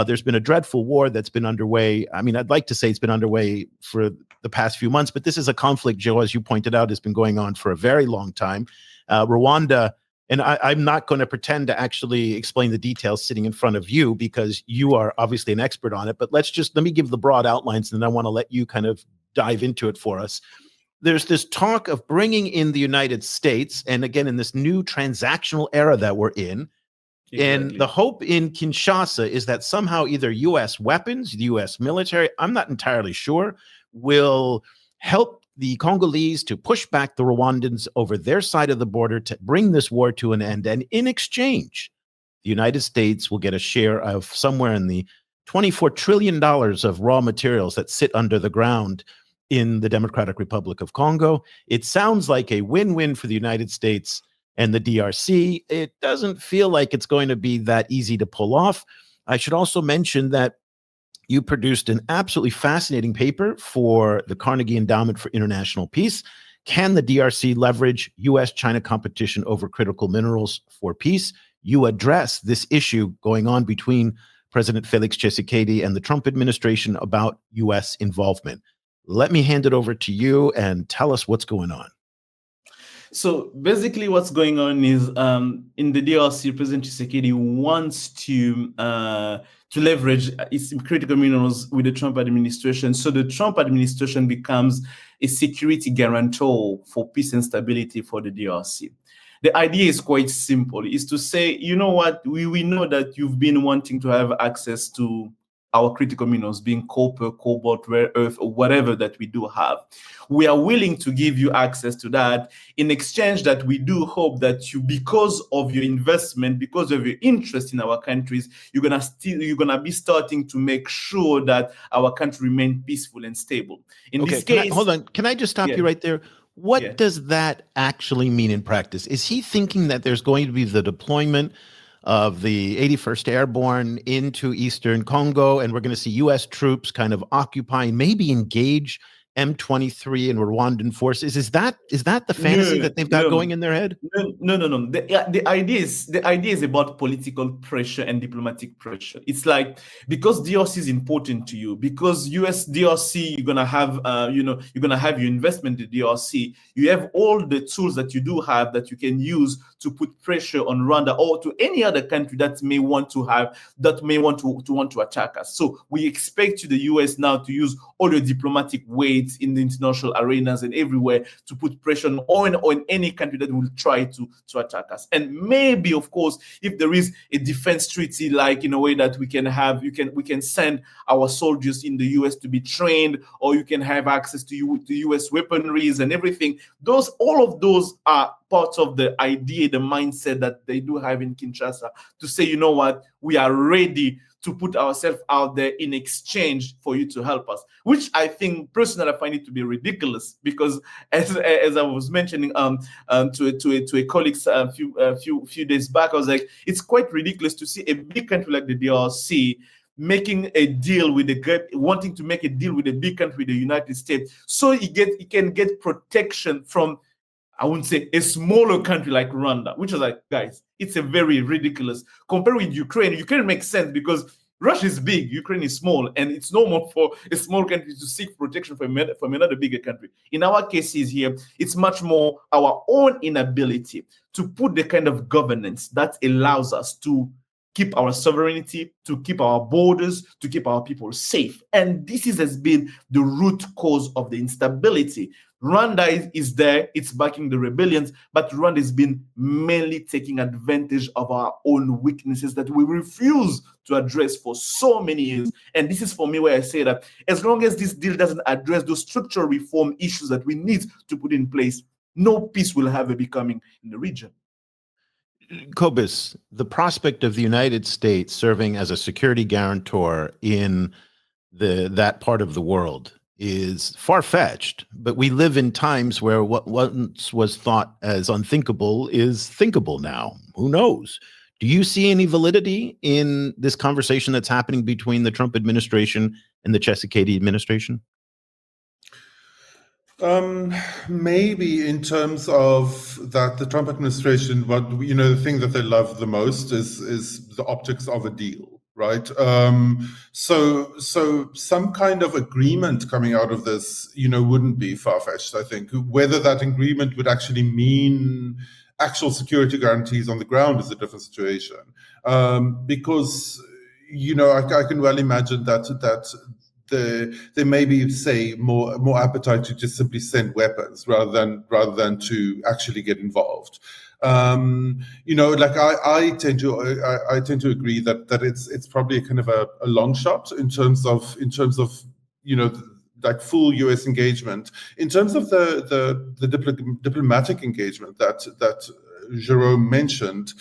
there's been a dreadful war that's been underway. I mean, I'd like to say it's been underway for the past few months, but this is a conflict, Joe, as you pointed out, has been going on for a very long time. Rwanda, and I'm not going to pretend to actually explain the details sitting in front of you, because you are obviously an expert on it, but let me give the broad outlines, and then I want to let you kind of dive into it for us. There's this talk of bringing in the United States, and again, in this new transactional era that we're in, and the hope in Kinshasa is that somehow either U.S. weapons, the U.S. military, I'm not entirely sure, will help the Congolese to push back the Rwandans over their side of the border to bring this war to an end. And in exchange, the United States will get a share of somewhere in the $24 trillion of raw materials that sit under the ground in the Democratic Republic of Congo. It sounds like a win-win for the United States and the DRC. It doesn't feel like it's going to be that easy to pull off. I should also mention that you produced an absolutely fascinating paper for the Carnegie Endowment for International Peace. Can the DRC leverage U.S.-China competition over critical minerals for peace? You address this issue going on between President Felix Tshisekedi and the Trump administration about U.S. involvement. Let me hand it over to you and tell us what's going on. So basically what's going on is in the DRC, President Tshisekedi wants to leverage its critical minerals with the Trump administration. So the Trump administration becomes a security guarantor for peace and stability for the DRC. The idea is quite simple, is to say, you know what, we know that you've been wanting to have access to our critical minerals, being copper, cobalt, rare earth, or whatever that we do have. We are willing to give you access to that in exchange that we do hope that you, because of your investment, because of your interest in our countries, you're gonna be starting to make sure that our country remain peaceful and stable. In this case, hold on. Can I just stop you right there? What does that actually mean in practice? Is he thinking that there's going to be the deployment of the 81st Airborne into Eastern Congo, and we're going to see U.S. troops kind of occupying, maybe engage M23 and Rwandan forces? Is that the fantasy that they've got going in their head? No. The idea is about political pressure and diplomatic pressure. It's like, because DRC is important to you, because US DRC, you're gonna have your investment in DRC. You have all the tools that you do have that you can use to put pressure on Rwanda or to any other country that may want to attack us. So we expect the US now to use all your diplomatic weight in the international arenas and everywhere to put pressure on any country that will try to attack us. And maybe, of course, if there is a defense treaty, like in a way that we can send our soldiers in the US to be trained, or you can have access to US weaponries and everything. All of those are part of the idea, the mindset that they do have in Kinshasa, to say, you know what, we are ready to put ourselves out there in exchange for you to help us, which I think personally I find it to be ridiculous, because as I was mentioning to a colleague a few days back, I was like, it's quite ridiculous to see a big country like the DRC making a deal wanting to make a deal with a big country, the United States, so he can get protection from, I wouldn't say, a smaller country like Rwanda, which is like, guys, it's a very ridiculous. Compared with Ukraine, Ukraine makes sense because Russia is big, Ukraine is small, and it's normal for a small country to seek protection from another bigger country. In our cases here, it's much more our own inability to put the kind of governance that allows us to keep our sovereignty, to keep our borders, to keep our people safe. And this has been the root cause of the instability Rwanda is there, it's backing the rebellions, but Rwanda has been mainly taking advantage of our own weaknesses that we refuse to address for so many years. And this is for me where I say that as long as this deal doesn't address those structural reform issues that we need to put in place, no peace will ever be coming in the region. Cobus, the prospect of the United States serving as a security guarantor in that part of the world is far-fetched, but we live in times where what once was thought as unthinkable is thinkable now. Who knows? Do you see any validity in this conversation that's happening between the Trump administration and the Tshisekedi administration? Maybe in terms of that, the Trump administration, what the thing that they love the most is the optics of a deal, right? So some kind of agreement coming out of this, wouldn't be far-fetched. I think whether that agreement would actually mean actual security guarantees on the ground is a different situation, because I can well imagine that there may be, say, more appetite to just simply send weapons rather than to actually get involved. Like I tend to agree that it's probably a kind of a long shot in terms of like full US engagement. In terms of the diplomatic engagement that Geraud mentioned,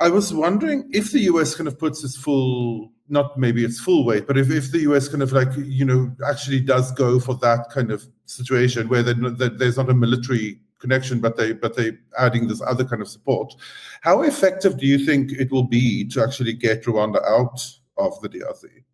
I was wondering if the US kind of puts its full, not maybe its full weight, but if the US kind of actually does go for that kind of situation where there's not a military connection, but they adding this other kind of support, how effective do you think it will be to actually get Rwanda out of the DRC?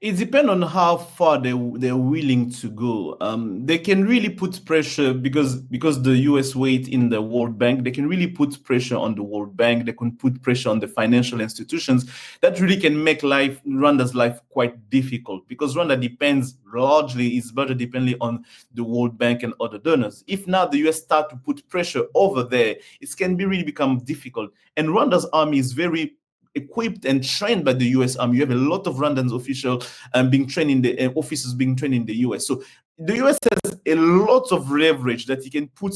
It depends on how far they're willing to go. They can really put pressure because the US weight in the World Bank, they can really put pressure on the World Bank. They can put pressure on the financial institutions. That really can make Rwanda's life quite difficult, because Rwanda depends largely, its budget depending on the World Bank and other donors. If now the US start to put pressure over there, it can really become difficult. And Rwanda's army is very equipped and trained by the US Army. You have a lot of Rwandan officials being trained in the officers being trained in the US. So the US has a lot of leverage that he can put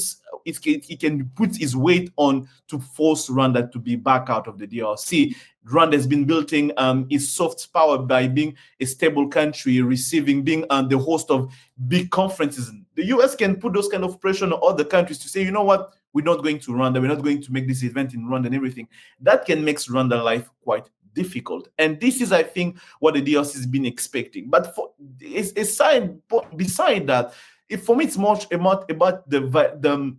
his weight on to force Rwanda to be back out of the DRC. Rwanda has been building its soft power by being a stable country, being the host of big conferences. The US can put those kind of pressure on other countries to say, you know what, we're not going to Rwanda, we're not going to make this event in Rwanda and everything. That can make Rwanda life quite difficult. And this is, I think, what the DRC has been expecting. But beside that, for me, it's much about the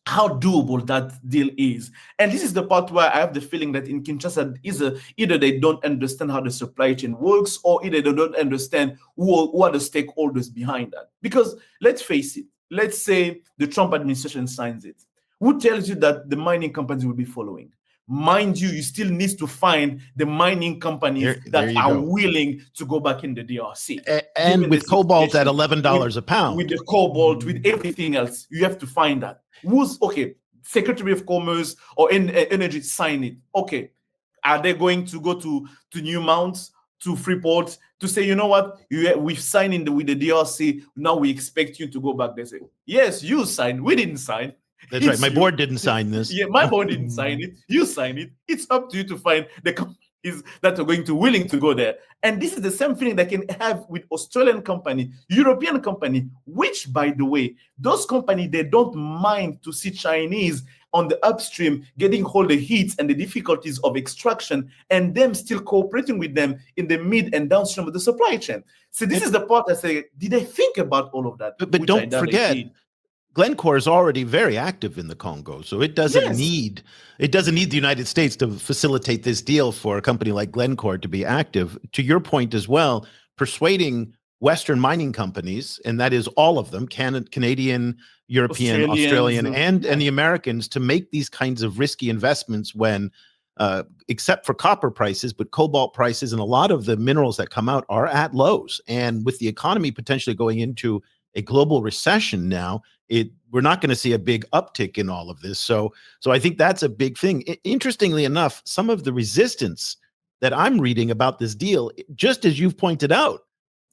how doable that deal is. And this is the part where I have the feeling that in Kinshasa, either they don't understand how the supply chain works, or either they don't understand who are the stakeholders behind that. Because let's face it, let's say the Trump administration signs it. Who tells you that the mining companies will be following? Mind you, you still need to find the mining companies that are willing to go back in the DRC. And with cobalt at $11 a pound. With the cobalt, with everything else, you have to find that. Secretary of Commerce or Energy sign it. Okay, are they going to go to Newmont, to Freeport, to say, you know what, we've signed with the DRC, now we expect you to go back? They say, yes, you signed, we didn't sign. That's right. My board didn't sign this. Yeah, my board didn't sign it. You signed it. It's up to you to find the companies that are willing to go there. And this is the same feeling they can have with Australian company, European company, which, by the way, those companies, they don't mind to see Chinese on the upstream getting all the heat and the difficulties of extraction, and them still cooperating with them in the mid and downstream of the supply chain. So this is the part I say, did they think about all of that? But don't forget, Glencore is already very active in the Congo, so it doesn't need the United States to facilitate this deal for a company like Glencore to be active. To your point as well, persuading Western mining companies, and that is all of them, Canadian, European, Australian, and the Americans, to make these kinds of risky investments when, except for copper prices, but cobalt prices and a lot of the minerals that come out are at lows. And with the economy potentially going into a global recession now, we're not going to see a big uptick in all of this. So I think that's a big thing. Interestingly enough, some of the resistance that I'm reading about this deal, just as you've pointed out,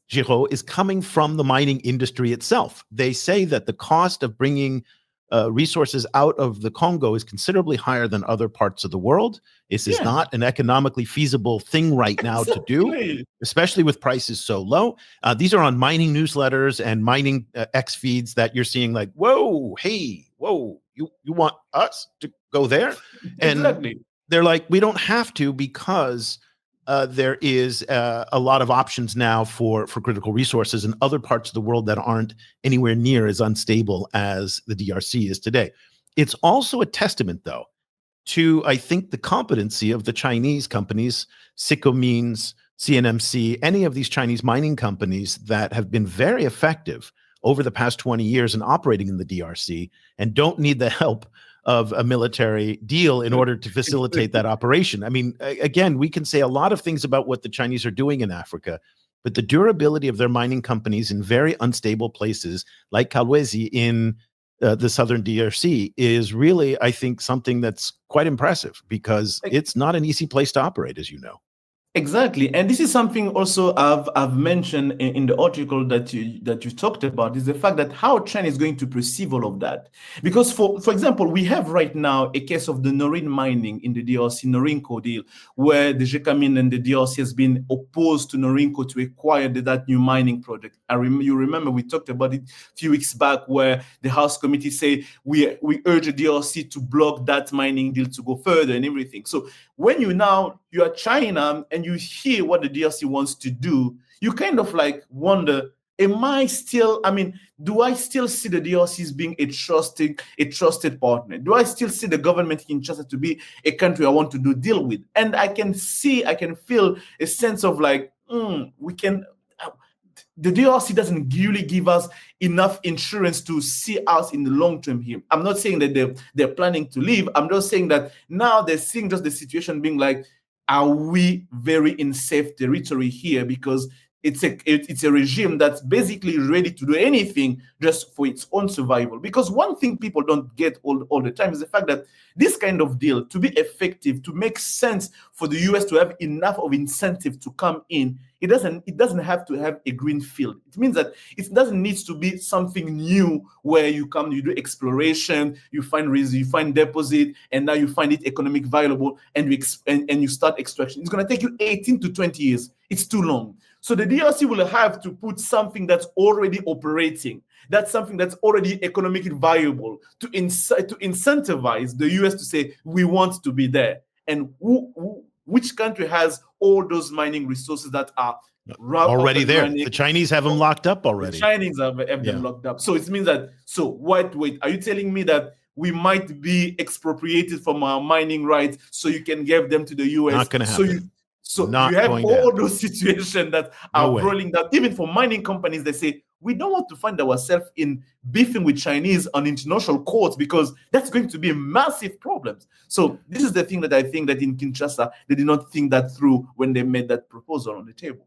Geraud, is coming from the mining industry itself. They say that the cost of bringing resources out of the Congo is considerably higher than other parts of the world. This is not an economically feasible thing right now to do, especially with prices so low. These are on mining newsletters and mining X feeds that you're seeing like, whoa, hey, whoa, you want us to go there? And they're like, we don't have to because there is a lot of options now for critical resources in other parts of the world that aren't anywhere near as unstable as the DRC is today. It's also a testament, though, to, I think, the competency of the Chinese companies, Sicomines, CNMC, any of these Chinese mining companies that have been very effective over the past 20 years in operating in the DRC and don't need the help of a military deal in order to facilitate that operation. I mean, again, we can say a lot of things about what the Chinese are doing in Africa, but the durability of their mining companies in very unstable places like Kolwezi in the southern DRC is really, I think, something that's quite impressive because it's not an easy place to operate, as you know. Exactly, and this is something also I've mentioned in the article that you talked about, is the fact that how China is going to perceive all of that. Because for example, we have right now a case of the Norin mining in the DRC, Norinco deal, where the GECAMIN and the DRC has been opposed to Norinco to acquire that new mining project. You remember we talked about it a few weeks back, where the House Committee say we urge the DRC to block that mining deal to go further and everything. So when you are China and you hear what the DRC wants to do, you kind of like wonder, do I still see the DRC as being a trusted partner? Do I still see the government in Kinshasa to be a country I want to deal with? And I can feel a sense of like, the DRC doesn't really give us enough insurance to see us in the long term here. I'm not saying that they're planning to leave. I'm just saying that now they're seeing just the situation being like, are we very in safe territory here? Because it's a regime that's basically ready to do anything just for its own survival. Because one thing people don't get all the time is the fact that this kind of deal, to be effective, to make sense for the US to have enough of incentive to come in, it doesn't have to have a green field. It means that it doesn't need to be something new where you do exploration, you find deposit, and now you find it economic viable, and you start extraction. It's going to take you 18 to 20 years. It's too long. So the DRC will have to put something that's already operating, that's something that's already economically viable, to incentivize the US to say, we want to be there. And which country has all those mining resources that are already there? The Chinese have them locked up already. The Chinese have them locked up. So it means that, wait, are you telling me that we might be expropriated from our mining rights so you can give them to the US? Not going to happen. So you have all those situations that are rolling that even for mining companies, they say, we don't want to find ourselves in beefing with Chinese on international courts because that's going to be a massive problem. So this is the thing that I think that in Kinshasa, they did not think that through when they made that proposal on the table.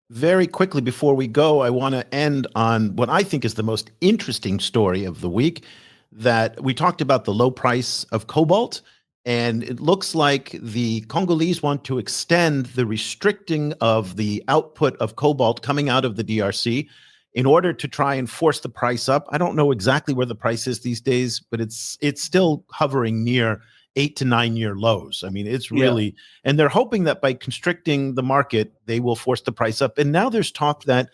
Very quickly before we go, I want to end on what I think is the most interesting story of the week, that we talked about the low price of cobalt. And it looks like the Congolese want to extend the restricting of the output of cobalt coming out of the DRC in order to try and force the price up. I don't know exactly where the price is these days, but it's still hovering near 8 to 9 year lows. I mean, it's really, and they're hoping that by constricting the market, they will force the price up. And now there's talk that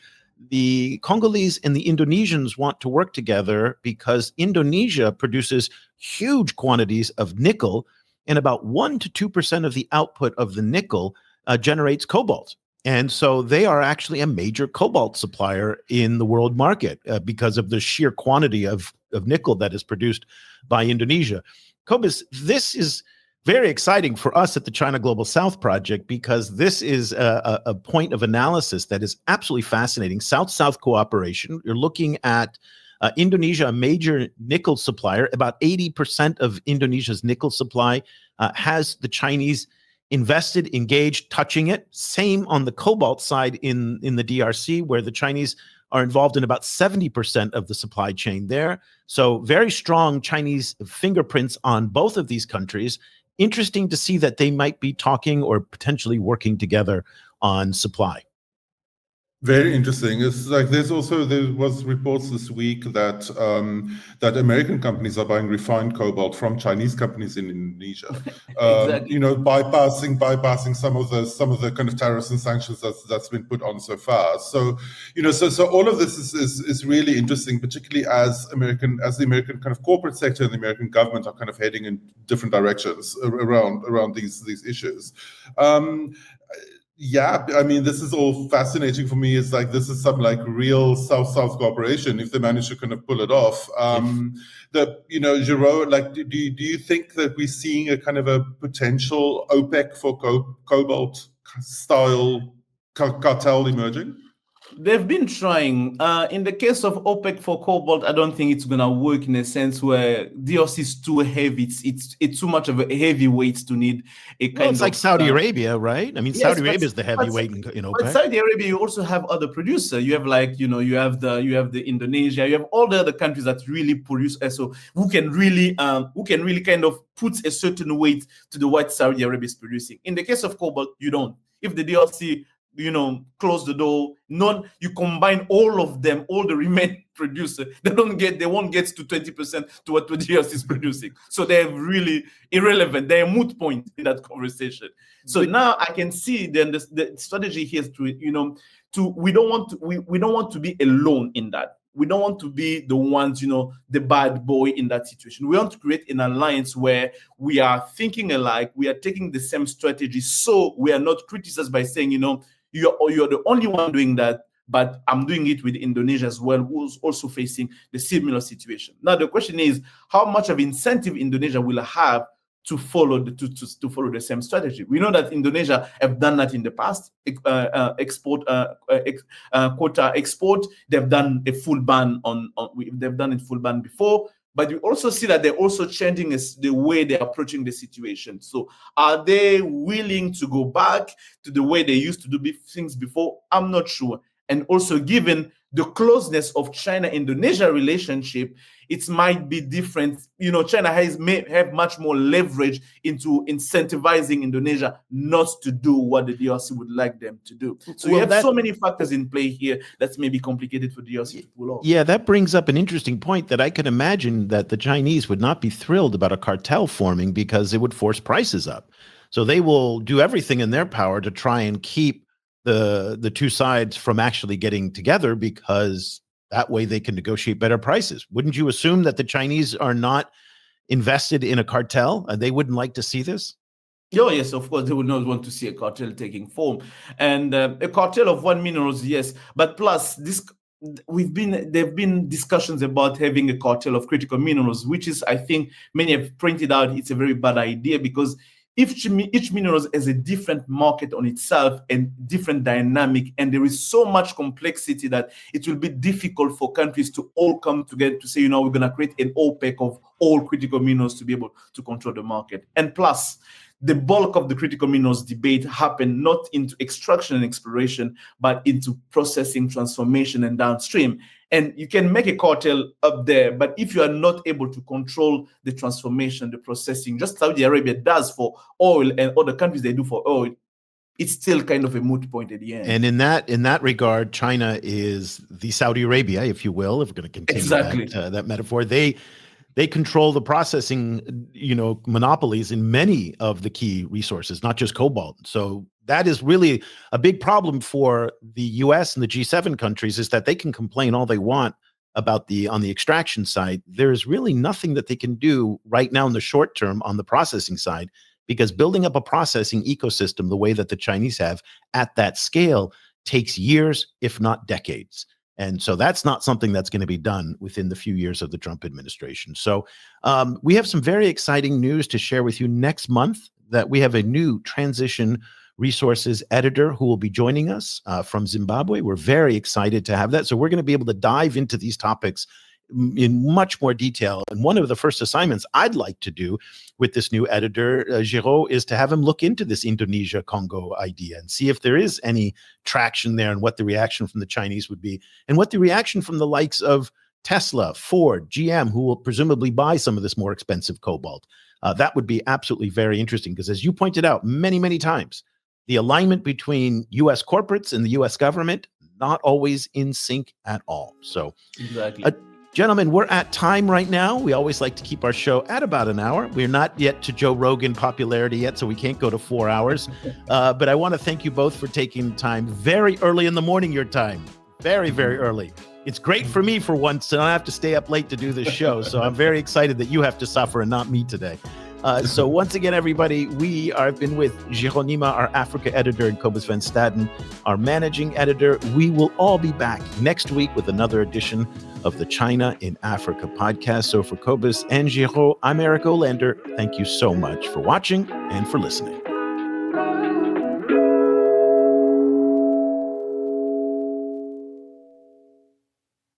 the Congolese and the Indonesians want to work together because Indonesia produces huge quantities of nickel, and about 1 to 2% of the output of the nickel generates cobalt. And so they are actually a major cobalt supplier in the world market because of the sheer quantity of nickel that is produced by Indonesia. Cobus, this is very exciting for us at the China Global South Project because this is a point of analysis that is absolutely fascinating. South-South cooperation. You're looking at Indonesia, a major nickel supplier. About 80% of Indonesia's nickel supply has the Chinese invested, engaged, touching it. Same on the cobalt side in the DRC, where the Chinese are involved in about 70% of the supply chain there. So very strong Chinese fingerprints on both of these countries. Interesting to see that they might be talking or potentially working together on supply. Very interesting. It's like there was reports this week that that American companies are buying refined cobalt from Chinese companies in Indonesia. Exactly. You know, bypassing some of the kind of tariffs and sanctions that's been put on so far. So, you know, so all of this is really interesting, particularly as the American kind of corporate sector and the American government are kind of heading in different directions around these issues. Yeah, I mean, this is all fascinating for me. It's like this is some like real South-South cooperation if they manage to kind of pull it off. You know, Geraud, like, do you think that we're seeing a kind of a potential OPEC for cobalt style cartel emerging? They've been trying. In the case of OPEC for cobalt, I don't think it's gonna work in a sense where DRC is too heavy. It's too much of a heavy weight to need a kind of. It's like Saudi Arabia, right? I mean, yes, Saudi Arabia is the heavyweight in OPEC. But Saudi Arabia, you also have other producers. You have like you have the Indonesia. You have all the other countries that really produce so who can really kind of put a certain weight to the what Saudi Arabia is producing. In the case of cobalt, you don't. If the DRC close the door. You combine all of them, all the remaining producers, they won't get to 20% to what the DRC is producing. So they're really irrelevant. They're a moot point in that conversation. So now I can see then the strategy here is we don't want to be alone in that. We don't want to be the ones, the bad boy in that situation. We want to create an alliance where we are thinking alike, we are taking the same strategy, so we are not criticized by saying, you're the only one doing that, but I'm doing it with Indonesia as well, who's also facing the similar situation. Now, the question is, how much of incentive Indonesia will have to follow the same strategy? We know that Indonesia have done that in the past. Quota export. They've done a full ban they've done a full ban before. But you also see that they're also changing the way they're approaching the situation. So are they willing to go back to the way they used to do things before? I'm not sure. And also given the closeness of China-Indonesia relationship, it might be different. China may have much more leverage into incentivizing Indonesia not to do what the DRC would like them to do. So you have so many factors in play here that's maybe complicated for the DRC to pull off. Yeah, that brings up an interesting point that I could imagine that the Chinese would not be thrilled about a cartel forming because it would force prices up. So they will do everything in their power to try and keep the two sides from actually getting together, because that way they can negotiate better prices. Wouldn't you assume that the Chinese are not invested in a cartel? They wouldn't like to see this? Oh, yes, of course, they would not want to see a cartel taking form. And a cartel of one minerals, yes. But plus, there have been discussions about having a cartel of critical minerals, which is, I think, many have pointed out it's a very bad idea, because each mineral has a different market on itself and different dynamic, and there is so much complexity that it will be difficult for countries to all come together to say, we're going to create an OPEC of all critical minerals to be able to control the market. And plus, the bulk of the critical minerals debate happened not into extraction and exploration, but into processing, transformation, and downstream. And you can make a cartel up there, but if you are not able to control the transformation, the processing, just Saudi Arabia does for oil and other countries they do for oil, it's still kind of a moot point at the end. And in that regard, China is the Saudi Arabia, if you will, if we're going to continue that metaphor. They control the processing, monopolies in many of the key resources, not just cobalt. So that is really a big problem for the US and the G7 countries, is that they can complain all they want about on the extraction side. There's really nothing that they can do right now in the short term on the processing side, because building up a processing ecosystem the way that the Chinese have at that scale takes years, if not decades. And so that's not something that's going to be done within the few years of the Trump administration. So we have some very exciting news to share with you next month, that we have a new transition resources editor who will be joining us from Zimbabwe. We're very excited to have that. So we're going to be able to dive into these topics in much more detail. And one of the first assignments I'd like to do with this new editor, Geraud, is to have him look into this Indonesia-Congo idea and see if there is any traction there, and what the reaction from the Chinese would be, and what the reaction from the likes of Tesla, Ford, GM, who will presumably buy some of this more expensive cobalt. That would be absolutely very interesting, because as you pointed out many, many times, the alignment between U.S. corporates and the U.S. government, not always in sync at all. So Exactly. gentlemen, we're at time right now. We always like to keep our show at about an hour. We're not yet to Joe Rogan popularity yet, so we can't go to 4 hours. But I want to thank you both for taking time very early in the morning, your time. Very, very early. It's great for me for once, so I don't have to stay up late to do this show. So I'm very excited that you have to suffer and not me today. So once again, everybody, I've been with Geraud Nima, our Africa editor, and Cobus van Staden, our managing editor. We will all be back next week with another edition of the China in Africa podcast. So for Cobus and Geraud, I'm Eric Olander. Thank you so much for watching and for listening.